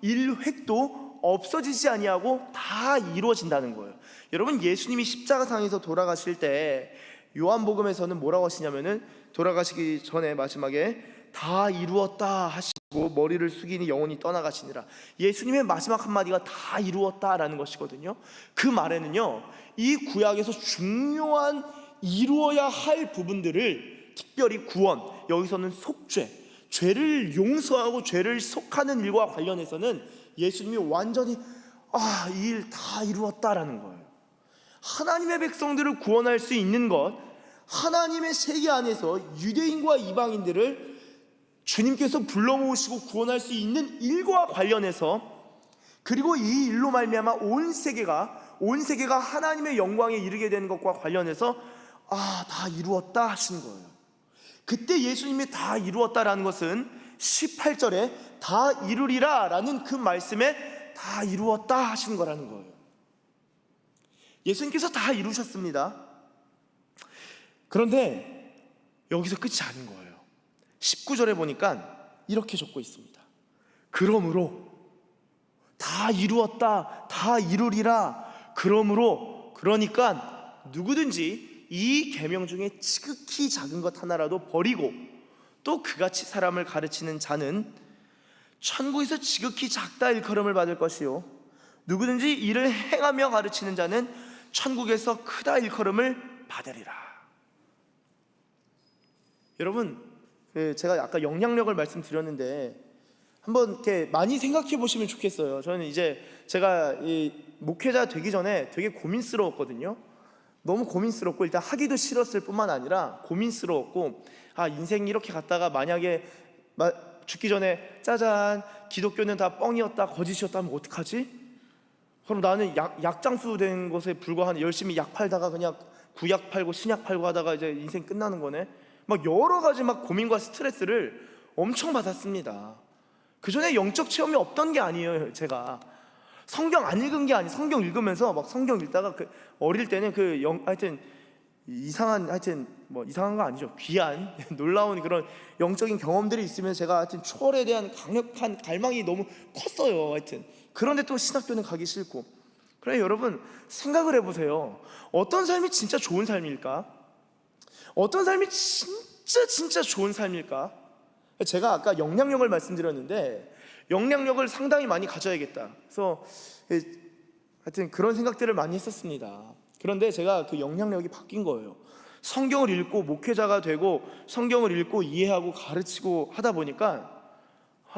1.1획도 없어지지 아니하고 다 이루어진다는 거예요. 여러분 예수님이 십자가상에서 돌아가실 때 요한복음에서는 뭐라고 하시냐면은, 돌아가시기 전에 마지막에 다 이루었다 하시고 머리를 숙이니 영혼이 떠나가시니라. 예수님의 마지막 한마디가 다 이루었다라는 것이거든요. 그 말에는요, 이 구약에서 중요한 이루어야 할 부분들을, 특별히 구원, 여기서는 속죄, 죄를 용서하고 죄를 속하는 일과 관련해서는 예수님이 완전히 이 일 다 이루었다라는 거예요. 하나님의 백성들을 구원할 수 있는 것, 하나님의 세계 안에서 유대인과 이방인들을 주님께서 불러 모으시고 구원할 수 있는 일과 관련해서, 그리고 이 일로 말미암아 온 세계가 하나님의 영광에 이르게 되는 것과 관련해서 다 이루었다 하신 거예요. 그때 예수님이 다 이루었다라는 것은 18절에 다 이루리라 라는 그 말씀에 다 이루었다 하신 거라는 거예요. 예수님께서 다 이루셨습니다. 그런데 여기서 끝이 아닌 거예요. 19절에 보니까 이렇게 적고 있습니다. 그러므로 다 이루었다, 다 이루리라. 그러니까 누구든지 이 계명 중에 지극히 작은 것 하나라도 버리고 또 그같이 사람을 가르치는 자는 천국에서 지극히 작다 일컬음을 받을 것이요 누구든지 이를 행하며 가르치는 자는 천국에서 크다 일컬음을 받으리라. 여러분, 제가 아까 영향력을 말씀드렸는데 한번 이렇게 많이 생각해 보시면 좋겠어요. 저는 이제 제가 이 목회자 되기 전에 되게 고민스러웠거든요. 너무 고민스럽고 일단 하기도 싫었을 뿐만 아니라 고민스러웠고, 인생이 이렇게 갔다가 만약에 죽기 전에 짜잔 기독교는 다 뻥이었다 거짓이었다 하면 어떡하지? 그럼 나는 약장수 된 것에 불과한, 열심히 약 팔다가 그냥 구약 팔고 신약 팔고 하다가 이제 인생 끝나는 거네. 막 여러 가지 막 고민과 스트레스를 엄청 받았습니다. 그 전에 영적 체험이 없던 게 아니에요. 제가 성경 안 읽은 게 아니, 성경 읽으면서 막 성경 읽다가 어릴 때는 하여튼 이상한 거 아니죠. 귀한 놀라운 그런 영적인 경험들이 있으면 제가 하여튼 초월에 대한 강력한 갈망이 너무 컸어요. 하여튼 그런데 또 신학교는 가기 싫고. 그래, 여러분 생각을 해보세요. 어떤 삶이 진짜 좋은 삶일까? 어떤 삶이 진짜 좋은 삶일까? 제가 아까 영향력을 말씀드렸는데 영향력을 상당히 많이 가져야겠다. 그래서 하여튼 그런 생각들을 많이 했었습니다. 그런데 제가 그 영향력이 바뀐 거예요. 성경을 읽고 목회자가 되고 성경을 읽고 이해하고 가르치고 하다 보니까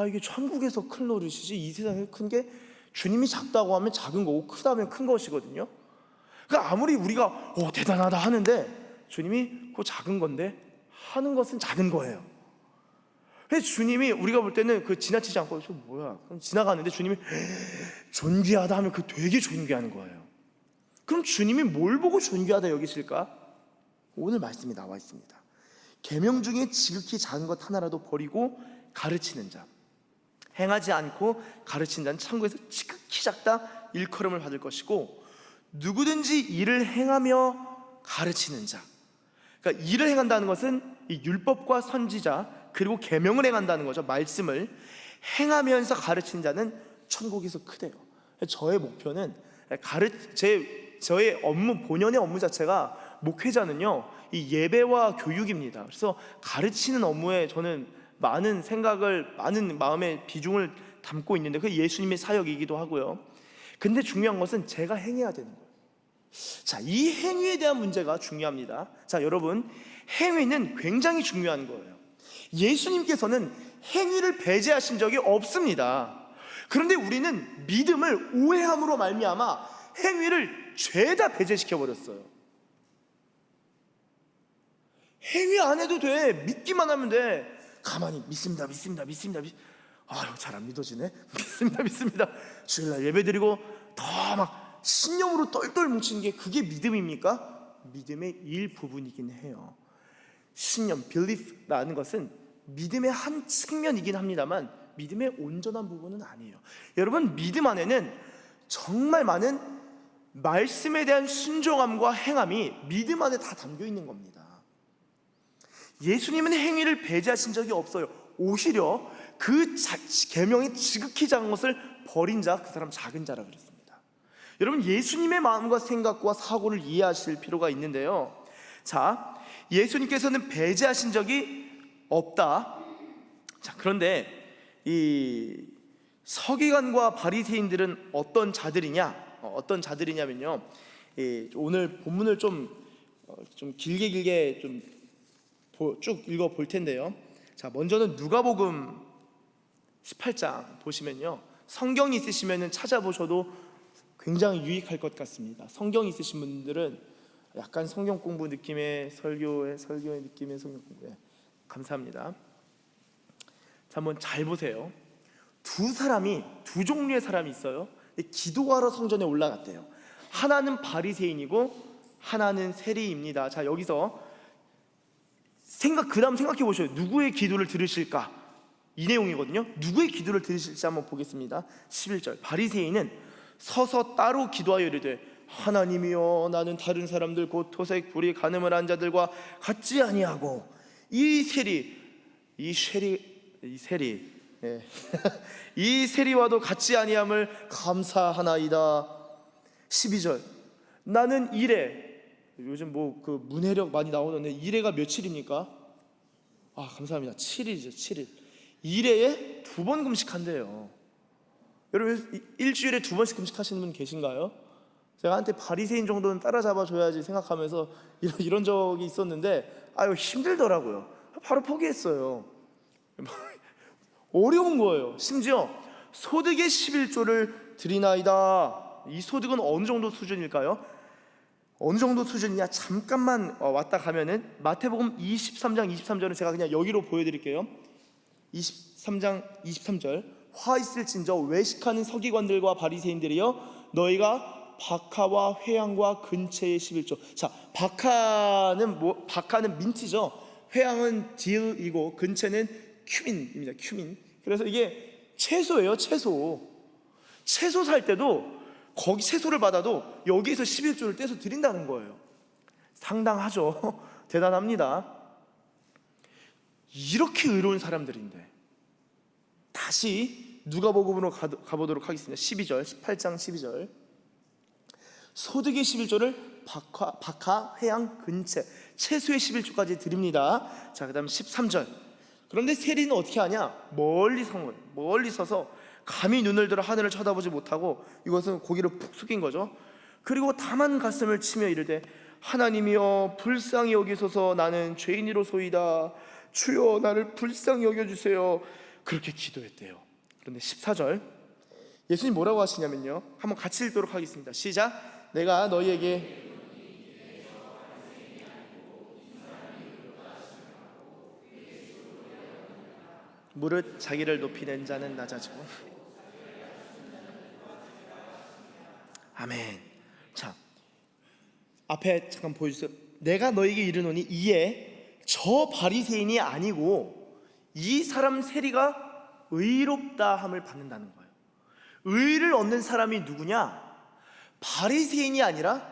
이게 천국에서 큰 노릇이지, 이 세상에 큰 게 주님이 작다고 하면 작은 거고 크다면 큰 것이거든요. 그러니까 아무리 우리가 대단하다 하는데 주님이 그 작은 건데 하는 것은 작은 거예요. 그래서 주님이 우리가 볼 때는 지나치지 않고 저 뭐야 그럼 지나가는데 주님이 존귀하다 하면 되게 존귀한 거예요. 그럼 주님이 뭘 보고 존귀하다 여기실까? 오늘 말씀이 나와 있습니다. 계명 중에 지극히 작은 것 하나라도 버리고 가르치는 자, 행하지 않고 가르치는 자는 천국에서 지극히 작다 일컬음을 받을 것이고, 누구든지 일을 행하며 가르치는 자, 그러니까 일을 행한다는 것은 이 율법과 선지자 그리고 계명을 행한다는 거죠. 말씀을 행하면서 가르치는 자는 천국에서 크대요. 저의 목표는 저의 업무, 본연의 업무 자체가 목회자는요 이 예배와 교육입니다. 그래서 가르치는 업무에 저는 많은 생각을, 많은 마음의 비중을 담고 있는데 그게 예수님의 사역이기도 하고요. 근데 중요한 것은 제가 행해야 되는 거예요. 자, 이 행위에 대한 문제가 중요합니다. 자, 여러분, 행위는 굉장히 중요한 거예요. 예수님께서는 행위를 배제하신 적이 없습니다. 그런데 우리는 믿음을 오해함으로 말미암아 행위를 죄다 배제시켜 버렸어요. 행위 안 해도 돼, 믿기만 하면 돼. 가만히 믿습니다. 잘 안 믿어지네. 믿습니다. 주일날 예배드리고 더 막 신념으로 똘똘 뭉치는 게 그게 믿음입니까? 믿음의 일부분이긴 해요. 신념, belief라는 것은 믿음의 한 측면이긴 합니다만 믿음의 온전한 부분은 아니에요. 여러분, 믿음 안에는 정말 많은 말씀에 대한 순종함과 행함이 믿음 안에 다 담겨 있는 겁니다. 예수님은 행위를 배제하신 적이 없어요. 오히려 그 계명이 지극히 작은 것을 버린 자, 그 사람 작은 자라 그랬습니다. 여러분, 예수님의 마음과 생각과 사고를 이해하실 필요가 있는데요. 자, 예수님께서는 배제하신 적이 없다. 자, 그런데 이 서기관과 바리새인들은 어떤 자들이냐면요. 오늘 본문을 좀 길게 쭉 읽어 볼 텐데요. 자, 먼저는 누가복음 18장 보시면요. 성경이 있으시면은 찾아보셔도 굉장히 유익할 것 같습니다. 성경 있으신 분들은 약간 성경 공부 느낌의 설교의 느낌의 성경 공부, 감사합니다. 자, 한번 잘 보세요. 두 종류의 사람이 있어요. 기도하러 성전에 올라갔대요. 하나는 바리새인이고 하나는 세리입니다. 자, 여기서 그 다음 생각해 보셔요. 누구의 기도를 들으실까? 이 내용이거든요. 누구의 기도를 들으실지 한번 보겠습니다. 11절, 바리새인은 서서 따로 기도하여 이르되 하나님이여, 나는 다른 사람들 곧 토색, 불의, 간음을 한 자들과 같지 아니하고 이 세리와도 같지 아니함을 감사하나이다. 12절, 나는 이래, 요즘 문해력 많이 나오는데 이래가 며칠입니까? 감사합니다. 7일이죠. 7일. 일회에 2번 금식한대요. 여러분 일주일에 2번씩 금식하시는 분 계신가요? 제가 한테 바리새인 정도는 따라잡아 줘야지 생각하면서 이런 적이 있었는데 아유 힘들더라고요. 바로 포기했어요. 어려운 거예요. 심지어 소득의 11조를 드리나이다. 이 소득은 어느 정도 수준일까요? 어느 정도 수준이냐? 잠깐만 왔다 가면은 마태복음 23장 23절은 제가 그냥 여기로 보여드릴게요. 23장 23절 화 있을진저 외식하는 서기관들과 바리새인들이여 너희가 박하와 회향과 근체의 11조. 자, 박하는 민트죠. 회향은 디읒이고 근체는 큐민입니다. 큐민. 그래서 이게 채소예요. 채소 살 때도 거기 채소를 받아도 여기에서 11조를 떼서 드린다는 거예요. 상당하죠. 대단합니다. 이렇게 의로운 사람들인데 다시 누가복음으로 가보도록 하겠습니다. 12절 18장 12절 소득의 11조를 박하, 회향, 근체 채소의 11조까지 드립니다. 자, 그 다음 13절 그런데 세리는 어떻게 하냐? 멀리 서서 감히 눈을 들어 하늘을 쳐다보지 못하고 이것은 고개를 푹 숙인 거죠. 그리고 다만 가슴을 치며 이르되 하나님이여 불쌍히 여기소서 나는 죄인이로소이다. 주여 나를 불쌍히 여겨주세요. 그렇게 기도했대요. 그런데 14절 예수님 뭐라고 하시냐면요, 한번 같이 읽도록 하겠습니다. 시작. 내가 너희에게 무릇 자기를 높이는 자는 낮아지고. 아멘. 자, 앞에 잠깐 보여주세요. 내가 너에게 이르노니 이에 저 바리새인이 아니고 이 사람 세리가 의롭다 함을 받는다는 거예요. 의를 얻는 사람이 누구냐? 바리새인이 아니라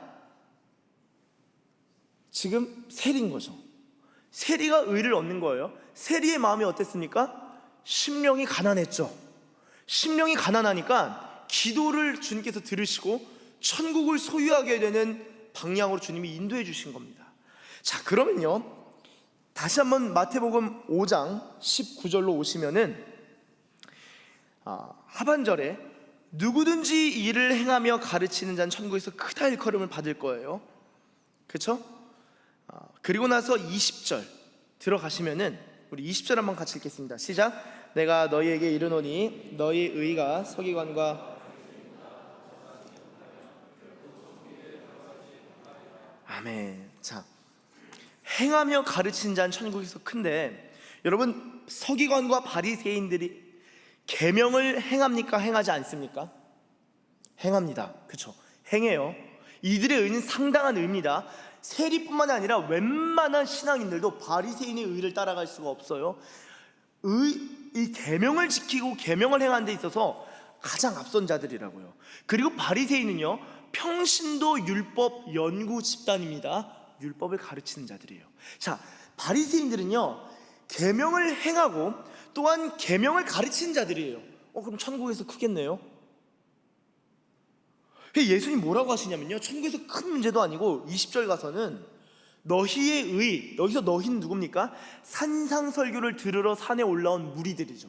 지금 세리인 거죠. 세리가 의를 얻는 거예요. 세리의 마음이 어땠습니까? 심령이 가난했죠. 심령이 가난하니까 기도를 주님께서 들으시고 천국을 소유하게 되는 방향으로 주님이 인도해 주신 겁니다. 자, 그러면요 다시 한번 마태복음 5장 19절로 오시면은 하반절에 누구든지 일을 행하며 가르치는 자는 천국에서 크다 일컬음을 받을 거예요. 그렇죠? 그리고 나서 20절 들어가시면은 우리 20절 한번 같이 읽겠습니다. 시작. 내가 너희에게 이르노니 너희 의가 서기관과 아멘. 자, 행하며 가르치는 자는 천국에서 큰데 여러분 서기관과 바리새인들이 계명을 행합니까? 행하지 않습니까? 행합니다. 그렇죠? 행해요. 이들의 의는 상당한 의입니다. 세리뿐만 아니라 웬만한 신앙인들도 바리새인의 의를 따라갈 수가 없어요. 이 계명을 지키고 계명을 행하는 데 있어서 가장 앞선 자들이라고요. 그리고 바리새인은요 평신도 율법 연구 집단입니다. 율법을 가르치는 자들이에요. 자, 바리새인들은요 계명을 행하고 또한 계명을 가르치는 자들이에요. 그럼 천국에서 크겠네요. 예수님 뭐라고 하시냐면요, 천국에서 큰 문제도 아니고 20절 가서는 너희의 의, 여기서 너희는 누굽니까? 산상설교를 들으러 산에 올라온 무리들이죠.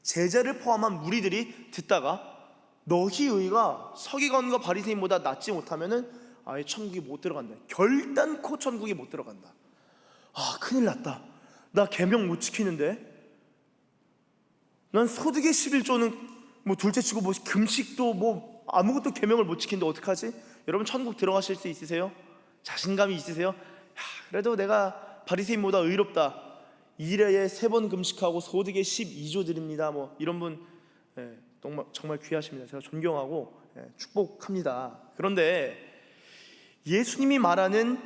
제자를 포함한 무리들이 듣다가 너희 의가 서기관과 바리새인보다 낫지 못하면은 아예 천국에 못 들어간다. 결단코 천국에 못 들어간다. 큰일 났다. 나 계명 못 지키는데, 난 소득의 11조는 뭐 둘째치고 뭐 금식도 뭐 아무것도 계명을 못 지키는데 어떡하지? 여러분 천국 들어가실 수 있으세요? 자신감이 있으세요? 그래도 내가 바리새인보다 의롭다. 1회에 3번 금식하고 소득의 12조 드립니다. 뭐 이런 분 정말 귀하십니다. 제가 존경하고 축복합니다. 그런데 예수님이 말하는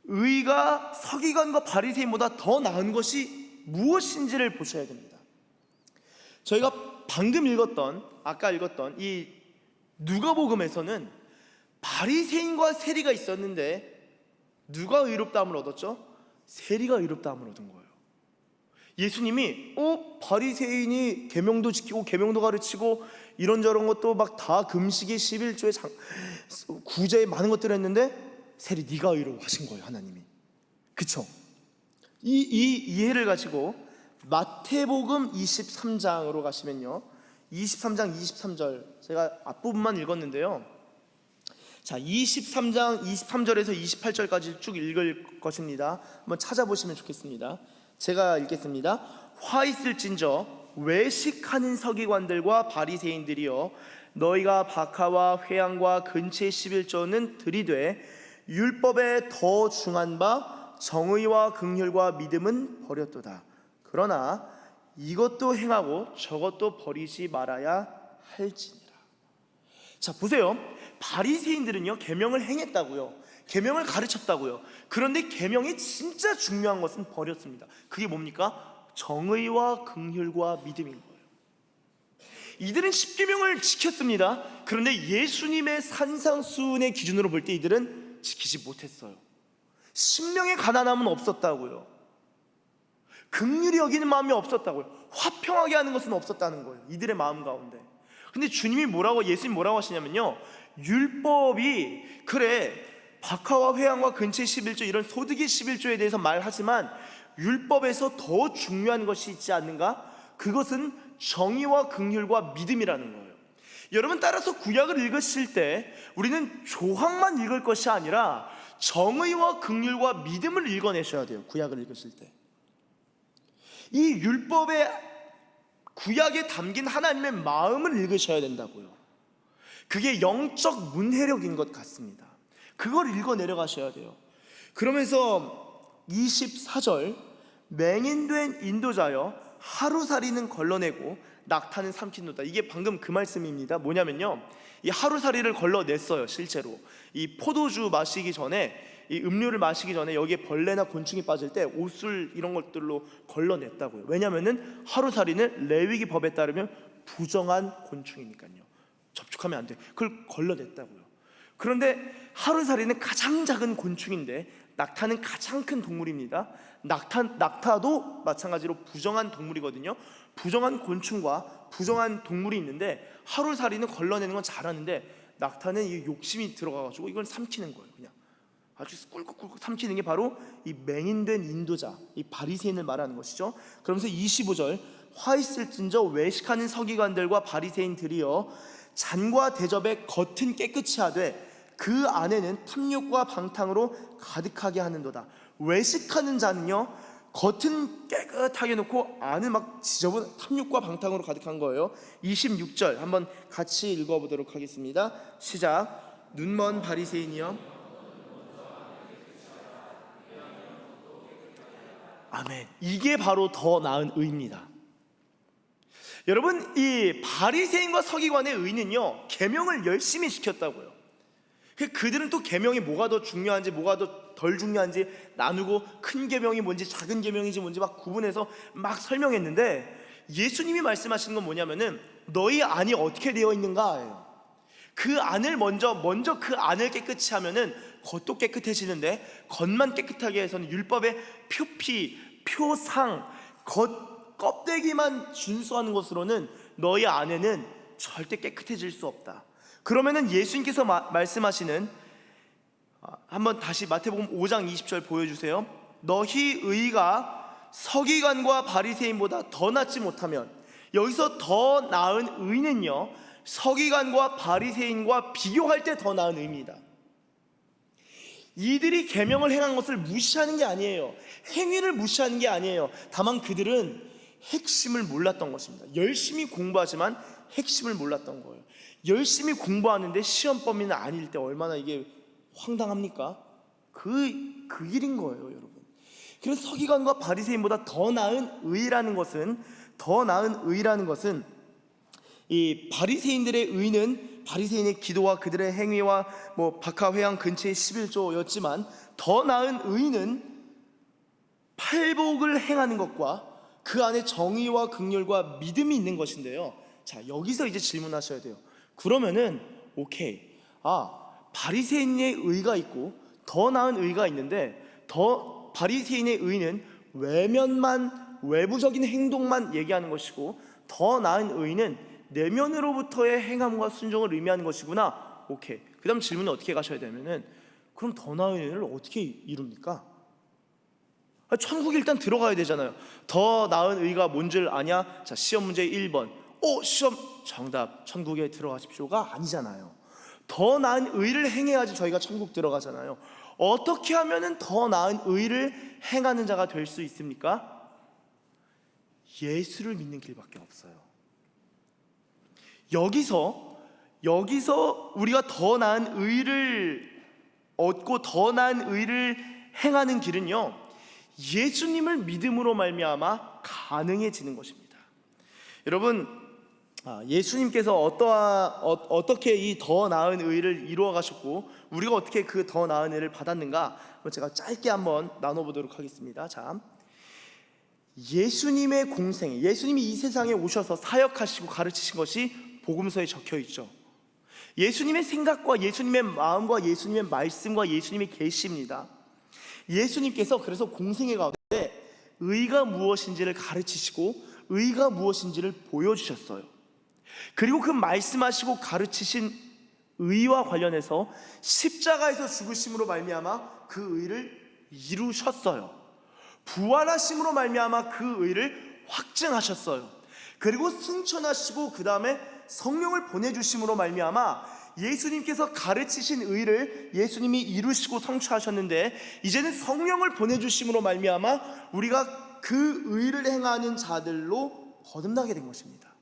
의가 서기관과 바리새인보다 더 나은 것이 무엇인지를 보셔야 됩니다. 저희가 방금 아까 읽었던 이 누가복음에서는 바리새인과 세리가 있었는데 누가 의롭다함을 얻었죠? 세리가 의롭다함을 얻은 거예요. 예수님이 바리새인이 계명도 지키고 계명도 가르치고 이런저런 것도 막 다 금식의 11조의 구제에 많은 것들을 했는데 세리 네가 의로워하신 거예요. 하나님이. 그쵸? 이 이해를 가지고 마태복음 23장으로 가시면요, 23장 23절, 제가 앞부분만 읽었는데요, 자 23장 23절에서 28절까지 쭉 읽을 것입니다. 한번 찾아보시면 좋겠습니다. 제가 읽겠습니다. 화 있을진저 외식하는 서기관들과 바리새인들이여, 너희가 박하와 회양과 근체 11조는 들이되 율법에 더 중한 바 정의와 긍휼과 믿음은 버렸도다. 그러나 이것도 행하고 저것도 버리지 말아야 할지니라. 자 보세요. 바리새인들은요 계명을 행했다고요, 계명을 가르쳤다고요. 그런데 계명이 진짜 중요한 것은 버렸습니다. 그게 뭡니까? 정의와 긍휼과 믿음인 거예요. 이들은 십계명을 지켰습니다. 그런데 예수님의 산상수훈의 기준으로 볼 때 이들은 지키지 못했어요. 신명의 가난함은 없었다고요, 긍휼히 여기는 마음이 없었다고요, 화평하게 하는 것은 없었다는 거예요, 이들의 마음 가운데. 근데 예수님이 뭐라고 하시냐면요, 율법이 그래 박하와 회양과 근체 11조 이런 소득의 11조에 대해서 말하지만 율법에서 더 중요한 것이 있지 않는가? 그것은 정의와 긍휼과 믿음이라는 거예요. 여러분, 따라서 구약을 읽으실 때 우리는 조항만 읽을 것이 아니라 정의와 긍휼과 믿음을 읽어내셔야 돼요. 구약을 읽으실 때 이 율법의 구약에 담긴 하나님의 마음을 읽으셔야 된다고요. 그게 영적 문해력인 것 같습니다. 그걸 읽어 내려가셔야 돼요. 그러면서 24절, 맹인된 인도자여 하루살이는 걸러내고 낙타는 삼키노다. 이게 방금 그 말씀입니다. 뭐냐면요, 이 하루살이를 걸러냈어요. 실제로 이 포도주 마시기 전에, 이 음료를 마시기 전에 여기에 벌레나 곤충이 빠질 때 옷을 이런 것들로 걸러냈다고요. 왜냐하면은 하루살이는 레위기 법에 따르면 부정한 곤충이니까요, 접촉하면 안 돼. 그걸 걸러냈다고요. 그런데 하루살이는 가장 작은 곤충인데 낙타는 가장 큰 동물입니다. 낙타도 마찬가지로 부정한 동물이거든요. 부정한 곤충과 부정한 동물이 있는데 하루살이는 걸러내는 건 잘하는데 낙타는 이 욕심이 들어가가지고 이걸 삼키는 거예요. 그냥 아주 꿀꺽꿀꺽 삼키는 게 바로 이 맹인된 인도자, 이 바리새인을 말하는 것이죠. 그러면서 25절, 화 있을진저 외식하는 서기관들과 바리새인들이여 잔과 대접의 겉은 깨끗이 하되 그 안에는 탐욕과 방탕으로 가득하게 하는도다. 외식하는 자는요 겉은 깨끗하게 놓고 안은 막 지저분 탐욕과 방탕으로 가득한 거예요. 26절 한번 같이 읽어보도록 하겠습니다. 시작. 눈먼 바리새인이여. 아멘. 이게 바로 더 나은 의입니다. 여러분, 이 바리새인과 서기관의 의는요 계명을 열심히 지켰다고요. 그들은 또 계명이 뭐가 더 중요한지 뭐가 더 덜 중요한지 나누고 큰 계명이 뭔지 작은 계명인지 뭔지 막 구분해서 막 설명했는데, 예수님이 말씀하시는 건 뭐냐면은 너희 안이 어떻게 되어 있는가예요. 그 안을 먼저 그 안을 깨끗이 하면은 겉도 깨끗해지는데, 겉만 깨끗하게 해서는 율법의 표피, 표상, 겉 껍데기만 준수하는 것으로는 너희 안에는 절대 깨끗해질 수 없다. 그러면은 예수님께서 말씀하시는, 한번 다시 마태복음 5장 20절 보여주세요. 너희 의가 서기관과 바리새인보다 더 낫지 못하면, 여기서 더 나은 의는요 서기관과 바리새인과 비교할 때 더 나은 의입니다. 이들이 계명을 행한 것을 무시하는 게 아니에요. 행위를 무시하는 게 아니에요. 다만 그들은 핵심을 몰랐던 것입니다. 열심히 공부하지만 핵심을 몰랐던 거예요. 열심히 공부하는데 시험 범위는 아닐 때 얼마나 이게 황당합니까? 그 일인 거예요, 여러분. 그래서 서기관과 바리새인보다 더 나은 의라는 것은 이 바리새인들의 의는 바리새인의 기도와 그들의 행위와 뭐 박하 회양 근처의 11조였지만, 더 나은 의는 팔복을 행하는 것과 그 안에 정의와 긍휼과 믿음이 있는 것인데요. 자, 여기서 이제 질문하셔야 돼요. 그러면은 오케이, 바리새인의 의가 있고 더 나은 의가 있는데, 바리새인의 의는 외면만, 외부적인 행동만 얘기하는 것이고 더 나은 의는 내면으로부터의 행함과 순종을 의미하는 것이구나. 오케이. 그 다음 질문은 어떻게 가셔야 되면은, 그럼 더 나은 의를 어떻게 이룹니까? 천국에 일단 들어가야 되잖아요. 더 나은 의가 뭔 줄 아냐? 자, 시험 문제 1번. 시험 정답. 천국에 들어가십시오가 아니잖아요. 더 나은 의를 행해야지 저희가 천국 들어가잖아요. 어떻게 하면은 더 나은 의를 행하는 자가 될 수 있습니까? 예수를 믿는 길밖에 없어요. 여기서 우리가 더 나은 의를 얻고 더 나은 의를 행하는 길은요, 예수님을 믿음으로 말미암아 가능해지는 것입니다. 여러분, 예수님께서 어떻게 이 더 나은 의를 이루어 가셨고 우리가 어떻게 그 더 나은 의를 받았는가, 제가 짧게 한번 나눠보도록 하겠습니다. 자, 예수님의 공생, 예수님이 이 세상에 오셔서 사역하시고 가르치신 것이 복음서에 적혀 있죠. 예수님의 생각과 예수님의 마음과 예수님의 말씀과 예수님의 계시입니다. 예수님께서 그래서 공생의 가운데 의가 무엇인지를 가르치시고 의가 무엇인지를 보여주셨어요. 그리고 그 말씀하시고 가르치신 의와 관련해서 십자가에서 죽으심으로 말미암아 그 의를 이루셨어요. 부활하심으로 말미암아 그 의를 확증하셨어요. 그리고 승천하시고 그 다음에 성령을 보내주심으로 말미암아 예수님께서 가르치신 의를 예수님이 이루시고 성취하셨는데, 이제는 성령을 보내주심으로 말미암아 우리가 그 의를 행하는 자들로 거듭나게 된 것입니다.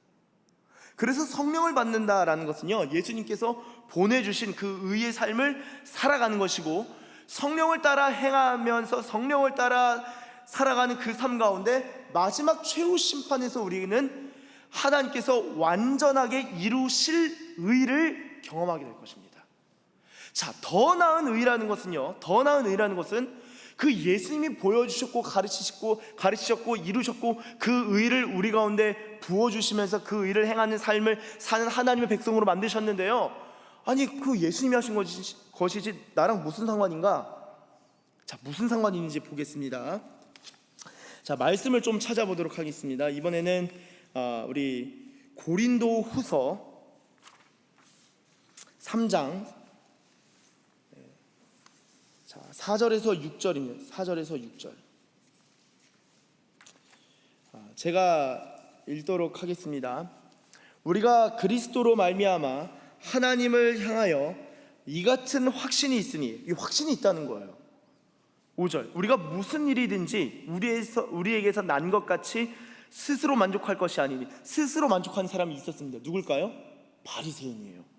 그래서 성령을 받는다라는 것은요, 예수님께서 보내주신 그 의의 삶을 살아가는 것이고, 성령을 따라 행하면서 성령을 따라 살아가는 그 삶 가운데 마지막 최후 심판에서 우리는 하나님께서 완전하게 이루실 의를 경험하게 될 것입니다. 자, 더 나은 의라는 것은요, 더 나은 의라는 것은 그 예수님이 보여주셨고 가르치셨고 이루셨고 그 의를 우리 가운데 부어주시면서 그 의를 행하는 삶을 사는 하나님의 백성으로 만드셨는데요, 아니 그 예수님이 하신 것이지 나랑 무슨 상관인가? 자, 무슨 상관이 있는지 보겠습니다. 자, 말씀을 좀 찾아보도록 하겠습니다. 이번에는 우리 고린도 후서 3장 4절에서 6절입니다. 4절에서 6절. 제가 읽도록 하겠습니다. 우리가 그리스도로 말미암아 하나님을 향하여 이 같은 확신이 있으니, 이 확신이 있다는 거예요. 5절. 우리가 무슨 일이든지 우리에게서 난 것 같이 스스로 만족할 것이 아니니. 스스로 만족하는 사람이 있었습니다. 누굴까요? 바리새인이에요.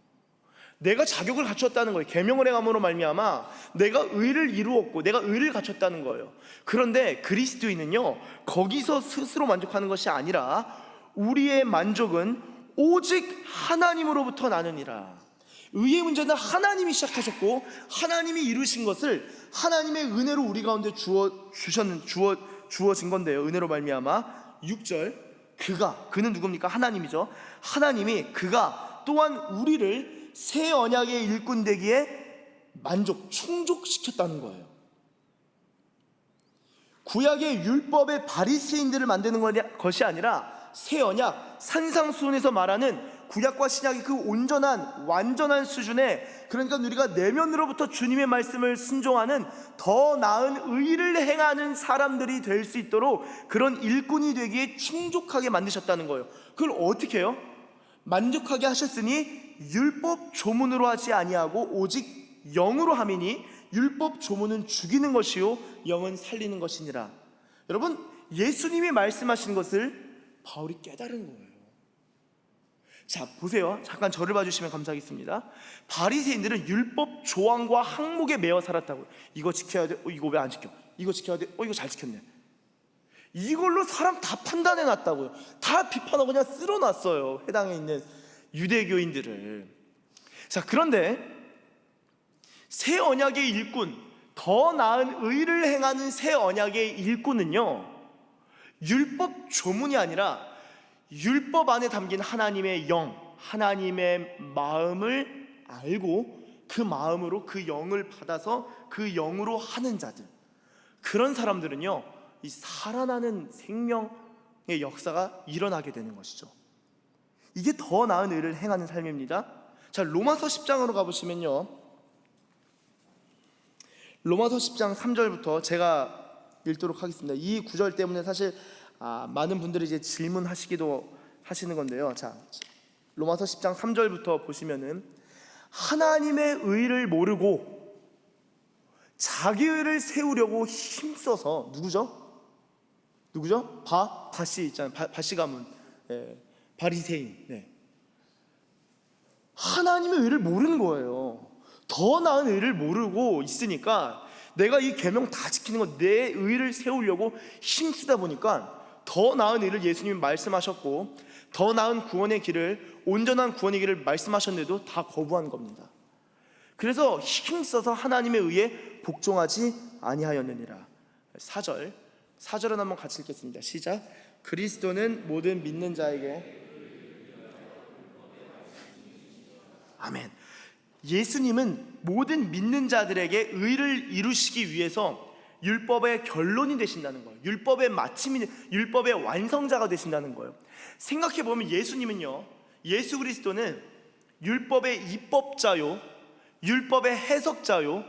내가 자격을 갖췄다는 거예요. 계명을 행함으로 말미암아 내가 의를 이루었고 내가 의를 갖췄다는 거예요. 그런데 그리스도인은요, 거기서 스스로 만족하는 것이 아니라 우리의 만족은 오직 하나님으로부터 나느니라. 의의 문제는 하나님이 시작하셨고 하나님이 이루신 것을 하나님의 은혜로 우리 가운데 주어진 건데요, 은혜로 말미암아. 6절. 그는 누굽니까? 하나님이죠. 하나님이 그가 또한 우리를 새 언약의 일꾼 되기에 충족시켰다는 거예요. 구약의 율법의 바리새인들을 만드는 것이 아니라 새 언약, 산상수훈에서 말하는 구약과 신약의 그 완전한 수준의, 그러니까 우리가 내면으로부터 주님의 말씀을 순종하는 더 나은 의를 행하는 사람들이 될 수 있도록 그런 일꾼이 되기에 충족하게 만드셨다는 거예요. 그걸 어떻게 해요? 만족하게 하셨으니 율법 조문으로 하지 아니하고 오직 영으로 함이니 율법 조문은 죽이는 것이요 영은 살리는 것이니라. 여러분, 예수님이 말씀하신 것을 바울이 깨달은 거예요. 자, 보세요. 잠깐 저를 봐주시면 감사하겠습니다. 바리새인들은 율법 조항과 항목에 매어 살았다고요. 이거 지켜야 돼. 이거 왜 안 지켜? 이거 지켜야 돼. 이거 잘 지켰네. 이걸로 사람 다 판단해 놨다고요. 다 비판하고 그냥 쓸어놨어요, 해당에 있는 유대교인들을. 자, 그런데 새 언약의 일꾼, 더 나은 의를 행하는 새 언약의 일꾼은요, 율법 조문이 아니라 율법 안에 담긴 하나님의 영, 하나님의 마음을 알고 그 마음으로 그 영을 받아서 그 영으로 하는 자들, 그런 사람들은요, 이 살아나는 생명의 역사가 일어나게 되는 것이죠. 이게 더 나은 의를 행하는 삶입니다. 자, 로마서 10장으로 가보시면요, 로마서 10장 3절부터 제가 읽도록 하겠습니다. 이 구절 때문에 사실 많은 분들이 이제 질문하시기도 하시는 건데요. 자, 로마서 10장 3절부터 보시면은 하나님의 의를 모르고 자기 의를 세우려고 힘써서 누구죠? 바시 있잖아요. 바시 가문, 바리새인. 네. 하나님의 의를 모르는 거예요. 더 나은 의를 모르고 있으니까 내가 이 계명 다 지키는 거, 내 의를 세우려고 힘쓰다 보니까 더 나은 의를 예수님이 말씀하셨고 더 나은 구원의 길을, 온전한 구원의 길을 말씀하셨는데도 다 거부한 겁니다. 그래서 힘써서 하나님의 의에 복종하지 아니하였느니라. 4절은 한번 같이 읽겠습니다. 시작. 그리스도는 모든 믿는 자에게, 아멘. 예수님은 모든 믿는 자들에게 의를 이루시기 위해서 율법의 결론이 되신다는 거예요. 율법의 마침이, 율법의 완성자가 되신다는 거예요. 생각해 보면 예수님은요, 예수 그리스도는 율법의 입법자요, 율법의 해석자요,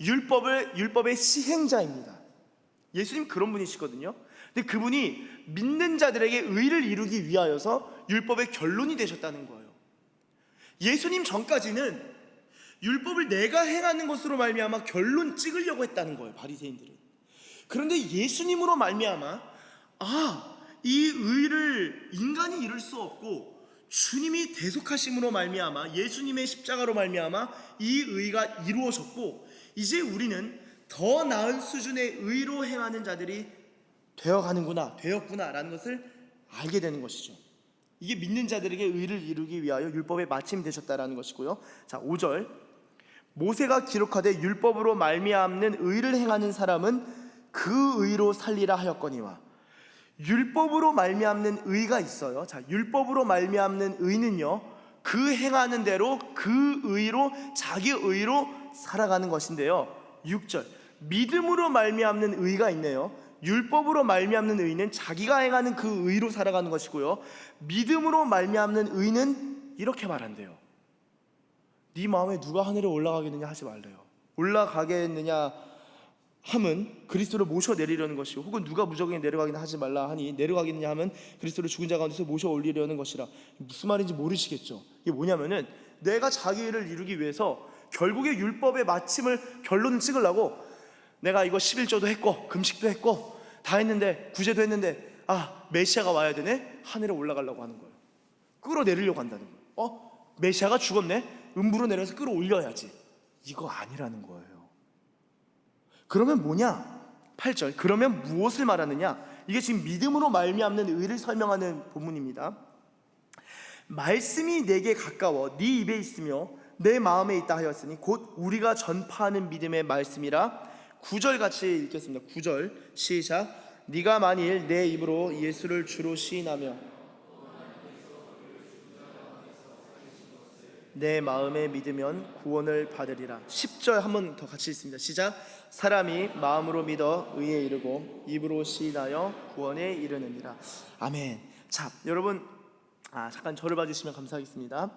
율법의 시행자입니다. 예수님 그런 분이시거든요. 근데 그분이 믿는 자들에게 의를 이루기 위하여서 율법의 결론이 되셨다는 거예요. 예수님 전까지는 율법을 내가 행하는 것으로 말미암아 결론 찍으려고 했다는 거예요, 바리새인들은. 그런데 예수님으로 말미암아 이 의를 인간이 이룰 수 없고 주님이 대속하심으로 말미암아, 예수님의 십자가로 말미암아 이 의가 이루어졌고, 이제 우리는 더 나은 수준의 의로 행하는 자들이 되었구나라는 것을 알게 되는 것이죠. 이게 믿는 자들에게 의를 이루기 위하여 율법의 마침이 되셨다라는 것이고요. 자, 5절. 모세가 기록하되 율법으로 말미암는 의를 행하는 사람은 그 의로 살리라 하였거니와. 율법으로 말미암는 의가 있어요. 자, 율법으로 말미암는 의는요, 그 행하는 대로 그 의로, 자기 의로 살아가는 것인데요. 6절. 믿음으로 말미암는 의가 있네요. 율법으로 말미암는 의는 자기가 행하는 그 의로 살아가는 것이고요, 믿음으로 말미암는 의는 이렇게 말한대요. 네 마음에 누가 하늘에 올라가겠느냐 하지 말래요. 올라가겠느냐 함은 그리스도를 모셔 내리려는 것이고, 혹은 누가 무적에 내려가기는 하지 말라 하니 내려가겠느냐 함은 그리스도를 죽은 자 가운데서 모셔 올리려는 것이라. 무슨 말인지 모르시겠죠? 이게 뭐냐면은 내가 자기 의를 이루기 위해서 결국에 율법의 마침을, 결론을 찍으려고 내가 이거 11조도 했고 금식도 했고 다 했는데, 구제도 했는데 메시아가 와야 되네? 하늘에 올라가려고 하는 거예요. 끌어내리려고 한다는 거예요. 메시아가 죽었네? 음부로 내려서 끌어올려야지. 이거 아니라는 거예요. 그러면 뭐냐? 8절. 그러면 무엇을 말하느냐? 이게 지금 믿음으로 말미암는 의를 설명하는 본문입니다. 말씀이 내게 가까워 네 입에 있으며 내 마음에 있다 하였으니 곧 우리가 전파하는 믿음의 말씀이라. 9절 같이 읽겠습니다. 9절 시작. 네가 만일 내 입으로 예수를 주로 시인하며 내 마음에 믿으면 구원을 받으리라. 10절 한번 더 같이 읽습니다. 시작. 사람이 마음으로 믿어 의에 이르고 입으로 시인하여 구원에 이르느니라. 아멘. 자, 여러분 잠깐 저를 봐주시면 감사하겠습니다.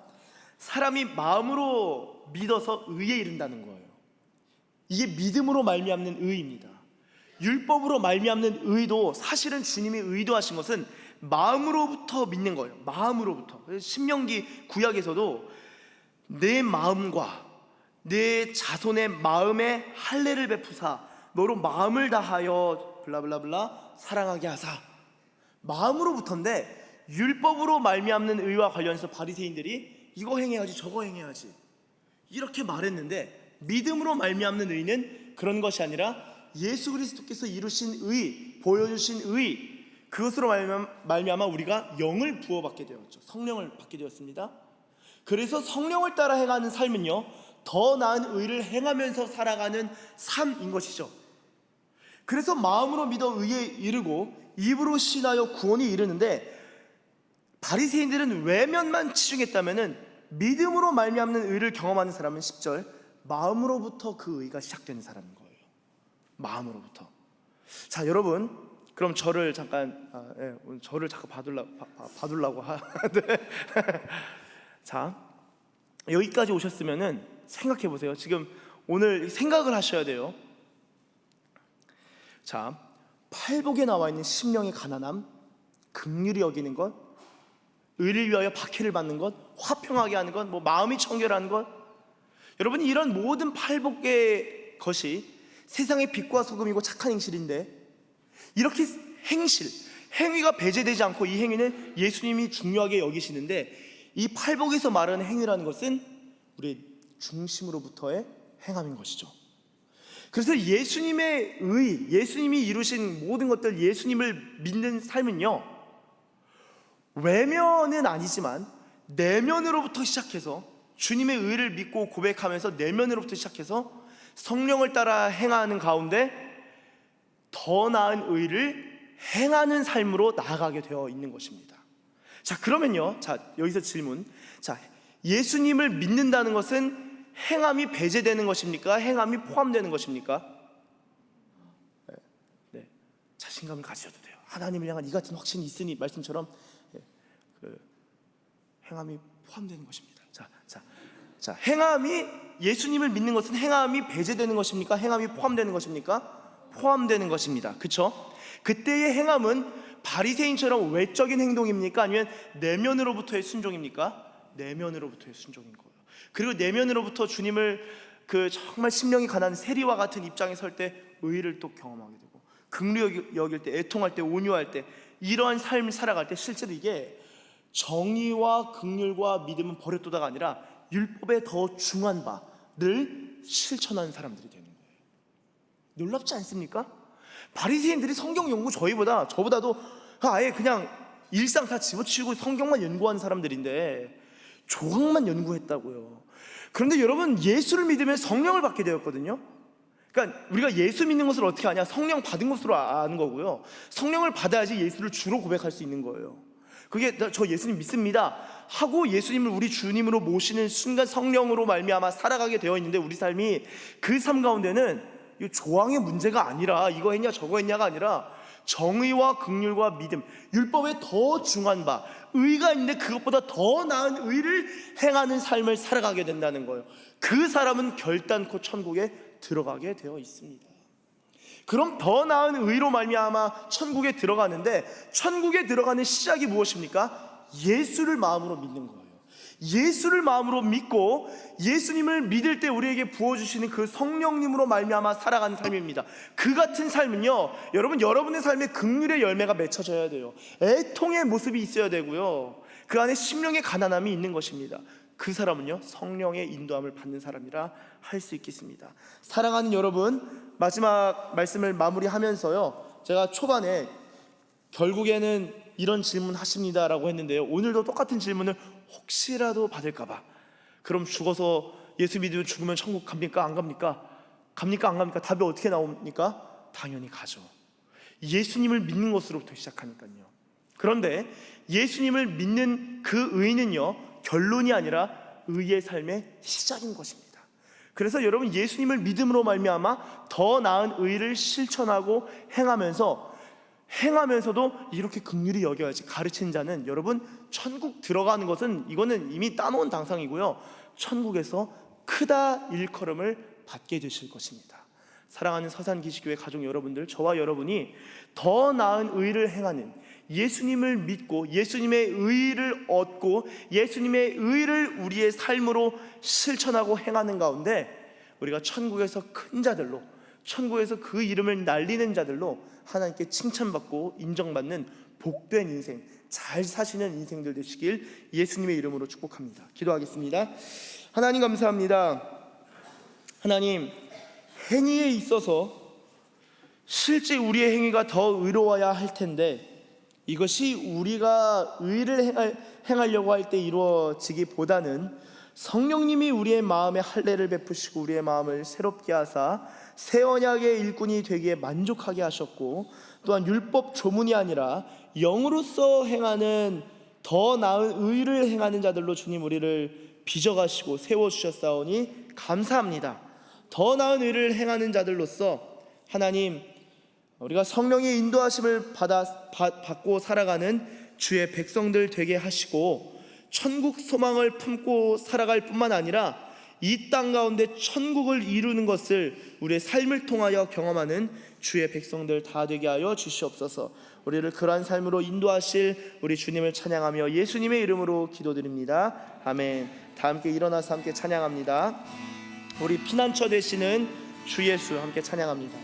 사람이 마음으로 믿어서 의에 이른다는 거예요. 이게 믿음으로 말미암는 의입니다. 율법으로 말미암는 의도 사실은 주님이 의도하신 것은 마음으로부터 믿는 거예요. 마음으로부터. 신명기 구약에서도 내 마음과 내 자손의 마음에 할례를 베푸사 너로 마음을 다하여 블라블라블라 사랑하게 하사. 마음으로부터인데 율법으로 말미암는 의와 관련해서 바리새인들이 이거 행해야지 저거 행해야지 이렇게 말했는데, 믿음으로 말미암는 의는 그런 것이 아니라 예수 그리스도께서 이루신 의, 보여주신 의, 그것으로 말미암아 우리가 영을 부어받게 되었죠. 성령을 받게 되었습니다. 그래서 성령을 따라 행하는 삶은요, 더 나은 의를 행하면서 살아가는 삶인 것이죠. 그래서 마음으로 믿어 의에 이르고 입으로 신하여 구원에 이르는데, 바리새인들은 외면만 치중했다면은 믿음으로 말미암는 의를 경험하는 사람은 10절 마음으로부터 그 의가 시작되는 사람인 거예요. 마음으로부터. 자, 여러분, 그럼 저를 잠깐 저를 자꾸 봐둘라고 하는데 자, 여기까지 오셨으면은 생각해 보세요. 지금 오늘 생각을 하셔야 돼요. 자, 팔복에 나와 있는 심령의 가난함, 긍휼히 여기는 것, 의를 위하여 박해를 받는 것, 화평하게 하는 것, 마음이 청결한 것, 여러분 이런 모든 팔복의 것이 세상의 빛과 소금이고 착한 행실인데, 이렇게 행위가 배제되지 않고 이 행위는 예수님이 중요하게 여기시는데, 이 팔복에서 말하는 행위라는 것은 우리의 중심으로부터의 행함인 것이죠. 그래서 예수님의 의, 예수님이 이루신 모든 것들, 예수님을 믿는 삶은요, 외면은 아니지만 내면으로부터 시작해서 주님의 의를 믿고 고백하면서 내면으로부터 시작해서 성령을 따라 행하는 가운데 더 나은 의를 행하는 삶으로 나아가게 되어 있는 것입니다. 자, 그러면요, 여기서 질문. 자, 예수님을 믿는다는 것은 행함이 배제되는 것입니까? 행함이 포함되는 것입니까? 네, 자신감을 가지셔도 돼요. 하나님을 향한 이 같은 확신이 있으니 말씀처럼 행함이 포함되는 것입니다. 자, 행함이, 예수님을 믿는 것은 행함이 배제되는 것입니까? 행함이 포함되는 것입니까? 포함되는 것입니다. 그렇죠? 그때의 행함은 바리새인처럼 외적인 행동입니까? 아니면 내면으로부터의 순종입니까? 내면으로부터의 순종인 거예요. 그리고 내면으로부터 주님을 정말 심령이 가난한 세리와 같은 입장에 설 때 의를 또 경험하게 되고, 긍휼히 여길 때, 애통할 때, 온유할 때, 이러한 삶을 살아갈 때 실제로 이게 정의와 긍휼과 믿음은 버렸도다가 아니라 율법의 더 중한 바를 실천하는 사람들이 되는 거예요. 놀랍지 않습니까? 바리새인들이 성경 연구 저보다도 아예 그냥 일상 다 집어치우고 성경만 연구하는 사람들인데 조항만 연구했다고요. 그런데 여러분, 예수를 믿으면 성령을 받게 되었거든요. 그러니까 우리가 예수 믿는 것을 어떻게 아냐? 성령 받은 것으로 아는 거고요. 성령을 받아야지 예수를 주로 고백할 수 있는 거예요. 그게 저 예수님 믿습니다 하고 예수님을 우리 주님으로 모시는 순간 성령으로 말미암아 살아가게 되어 있는데, 우리 삶이 그 삶 가운데는 이 조항의 문제가 아니라 이거 했냐 저거 했냐가 아니라 정의와 긍휼과 믿음, 율법의 더 중한 바, 의가 있는데 그것보다 더 나은 의를 행하는 삶을 살아가게 된다는 거예요. 그 사람은 결단코 천국에 들어가게 되어 있습니다. 그럼 더 나은 의로 말미암아 천국에 들어가는데, 천국에 들어가는 시작이 무엇입니까? 예수를 마음으로 믿는 거예요. 예수를 마음으로 믿고 예수님을 믿을 때 우리에게 부어주시는 그 성령님으로 말미암아 살아가는 삶입니다. 그 같은 삶은요, 여러분의 삶에 긍휼의 열매가 맺혀져야 돼요. 애통의 모습이 있어야 되고요, 그 안에 심령의 가난함이 있는 것입니다. 그 사람은요, 성령의 인도함을 받는 사람이라 할 수 있겠습니다. 사랑하는 여러분, 마지막 말씀을 마무리하면서요, 제가 초반에 결국에는 이런 질문 하십니다라고 했는데요, 오늘도 똑같은 질문을 혹시라도 받을까봐, 그럼 죽어서 예수 믿으면 죽으면 천국 갑니까? 안 갑니까? 갑니까? 안 갑니까? 답이 어떻게 나옵니까? 당연히 가죠. 예수님을 믿는 것으로부터 시작하니까요. 그런데 예수님을 믿는 그 의는요, 결론이 아니라 의의 삶의 시작인 것입니다. 그래서 여러분, 예수님을 믿음으로 말미암아 더 나은 의를 실천하고 행하면서도 이렇게 긍휼히 여겨야지 가르친 자는, 여러분, 천국 들어가는 것은 이거는 이미 따놓은 당상이고요, 천국에서 크다 일컬음을 받게 되실 것입니다. 사랑하는 서산기시교회 가족 여러분들, 저와 여러분이 더 나은 의를 행하는, 예수님을 믿고 예수님의 의를 얻고 예수님의 의를 우리의 삶으로 실천하고 행하는 가운데 우리가 천국에서 큰 자들로, 천국에서 그 이름을 날리는 자들로 하나님께 칭찬받고 인정받는 복된 인생, 잘 사시는 인생들 되시길 예수님의 이름으로 축복합니다. 기도하겠습니다. 하나님 감사합니다. 하나님, 행위에 있어서 실제 우리의 행위가 더 의로워야 할 텐데, 이것이 우리가 의를 행하려고 할 때 이루어지기보다는 성령님이 우리의 마음에 할례를 베푸시고 우리의 마음을 새롭게 하사 새 언약의 일꾼이 되기에 만족하게 하셨고, 또한 율법 조문이 아니라 영으로서 행하는 더 나은 의를 행하는 자들로 주님 우리를 빚어가시고 세워주셨사오니 감사합니다. 더 나은 의를 행하는 자들로서 하나님, 우리가 성령의 인도하심을 받고 살아가는 주의 백성들 되게 하시고 천국 소망을 품고 살아갈 뿐만 아니라 이 땅 가운데 천국을 이루는 것을 우리의 삶을 통하여 경험하는 주의 백성들 다 되게 하여 주시옵소서. 우리를 그러한 삶으로 인도하실 우리 주님을 찬양하며 예수님의 이름으로 기도드립니다. 아멘. 다 함께 일어나서 함께 찬양합니다. 우리 피난처 되시는 주 예수 함께 찬양합니다.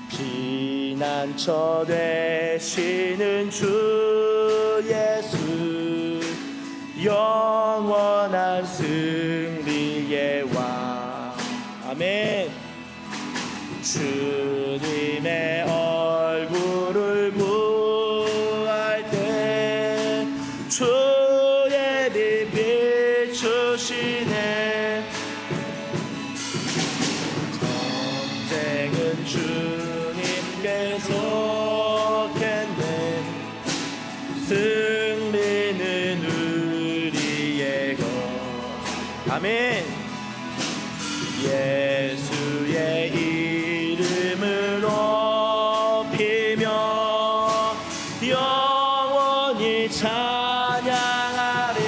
피난처 되시는 주 예수, 영원한 승리의 왕. 아멘. 주님의 얼굴을 구할 때 주의 빛 비추시네. 전쟁은 주님께 속했네. 승리는 우리의 것. 아멘. 예수의 이름을 높이며 영원히 찬양하리.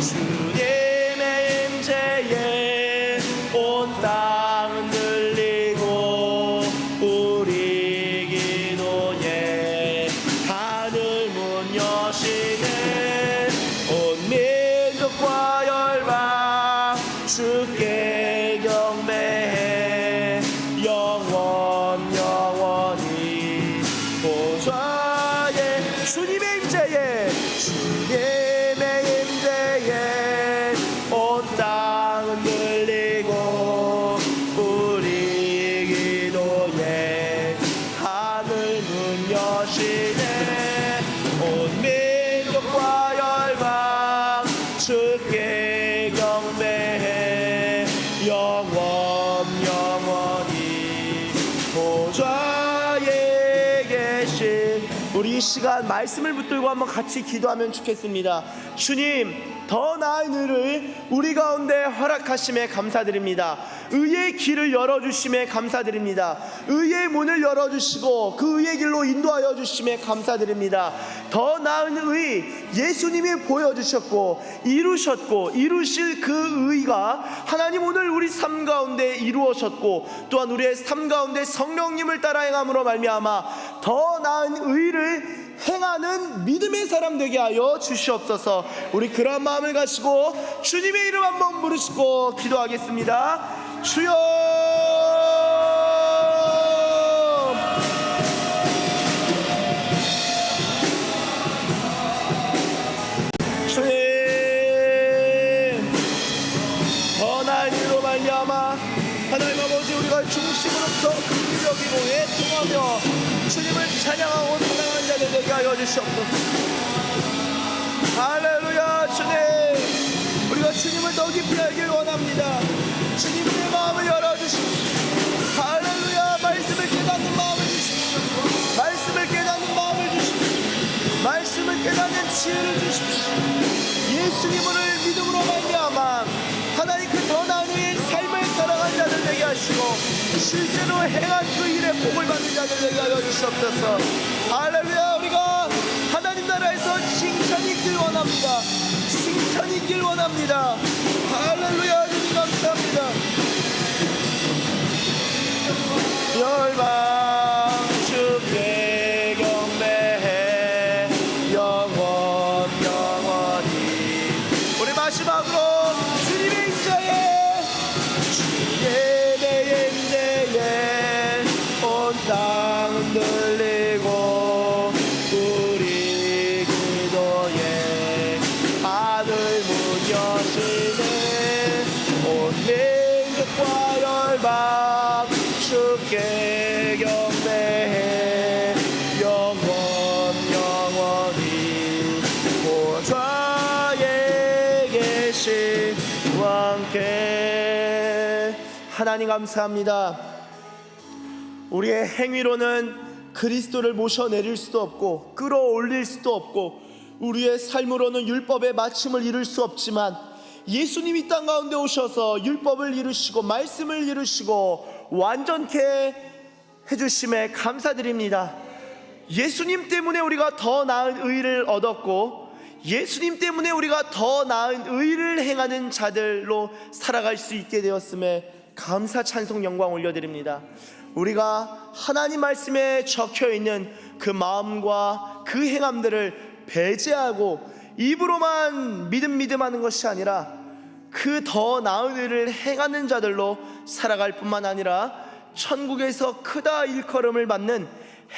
주님의 임재에 온 땅 흔들리고 우리 기도에 하늘 문 여시네. 온 민족과 열방 주께 경배해. 영원히 보좌에 주님의 임재에 온 땅 흔들리고 우리 기도에 하늘 문 여시네. 온 민족과 열방 주께 경배해. 영원히 보좌에 계신. 우리 이 시간 말씀을 붙들고 한번 같이 기도하면 좋겠습니다. 주님, 더 나은 의를 우리 가운데 허락하심에 감사드립니다. 의의 길을 열어주심에 감사드립니다. 의의 문을 열어주시고 그 의의 길로 인도하여 주심에 감사드립니다. 더 나은 의, 예수님이 보여주셨고 이루셨고 이루실 그 의가 하나님 오늘 우리 삶 가운데 이루어졌고 또한 우리의 삶 가운데 성령님을 따라 행함으로 말미암아 더 나은 의를 행하는 믿음의 사람 되게 하여 주시옵소서. 우리 그런 마음을 가지고 주님의 이름 한번 부르시고 기도하겠습니다. 주여, 주님, 더 나은 일로 말미암아 하나님 아버지 우리가 중심으로부터 긍휼히 애통하며 주님을 찬양하고 찬양하는 자들 되게 하여 주시옵소서. 할렐루야. 주님, 우리가 주님을 더 깊이 알길 원합니다. 주님의 마음을 열어주십시오. 할렐루야. 말씀을 깨닫는 마음을 주십시오. 말씀을 깨닫는 마음을 주십시오. 말씀을 깨닫는 지혜를 주십시오. 예수님을 믿음으로 말미암아 하나님 그 더 나은 의의 삶을 살아가는 자들 되게 하시고 실제로 행한 그 일에 복을 받는 자들 되게 하여 주시옵소서. 할렐루야. 우리가 하나님 나라에서 칭찬이 있길 원합니다. 칭찬이 있길 원합니다. 할렐루야. 주님 감사합니다. 열방 주께 경배해. 영원히. 우리 마지막으로 주님의 임재에 온 땅 흔들리고 우리 기도에 하늘 문 여시네. 온 민족과 열방 주께 경배해. 영원히 보좌에 계신 왕께. 하나님 감사합니다. 우리의 행위로는 그리스도를 모셔내릴 수도 없고 끌어올릴 수도 없고 우리의 삶으로는 율법의 마침을 이룰 수 없지만 예수님이 땅 가운데 오셔서 율법을 이루시고 말씀을 이루시고 완전케 해주심에 감사드립니다. 예수님 때문에 우리가 더 나은 의를 얻었고 예수님 때문에 우리가 더 나은 의를 행하는 자들로 살아갈 수 있게 되었음에 감사 찬송 영광 올려드립니다. 우리가 하나님 말씀에 적혀있는 그 마음과 그 행함들을 배제하고 입으로만 믿음 하는 것이 아니라 그 더 나은 일을 행하는 자들로 살아갈 뿐만 아니라 천국에서 크다 일컬음을 받는,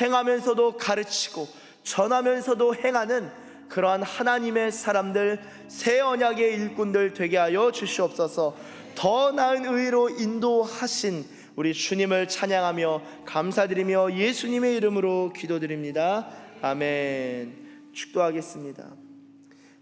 행하면서도 가르치고 전하면서도 행하는 그러한 하나님의 사람들, 새 언약의 일꾼들 되게 하여 주시옵소서. 더 나은 의로 인도하신 우리 주님을 찬양하며 감사드리며 예수님의 이름으로 기도드립니다. 아멘. 축도하겠습니다.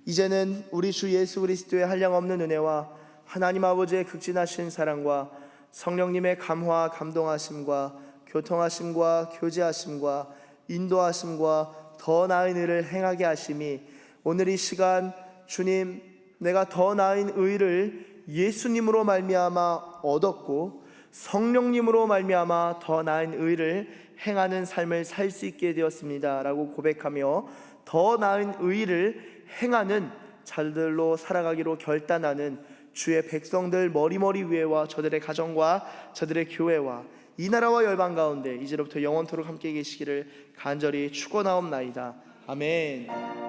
이제는 우리 주 예수 그리스도의 한량없는 은혜와 하나님 아버지의 극진하신 사랑과 성령님의 감화 감동하심과 교통하심과 교제하심과 인도하심과 더 나은 일을 행하게 하심이 오늘 이 시간 주님, 내가 더 나은 의를 예수님으로 말미암아 얻었고 성령님으로 말미암아 더 나은 의를 행하는 삶을 살 수 있게 되었습니다 라고 고백하며 더 나은 의를 행하는 자들로 살아가기로 결단하는 주의 백성들 머리머리 위에와 저들의 가정과 저들의 교회와 이 나라와 열방 가운데 이제로부터 영원토록 함께 계시기를 간절히 축원하옵나이다. 아멘.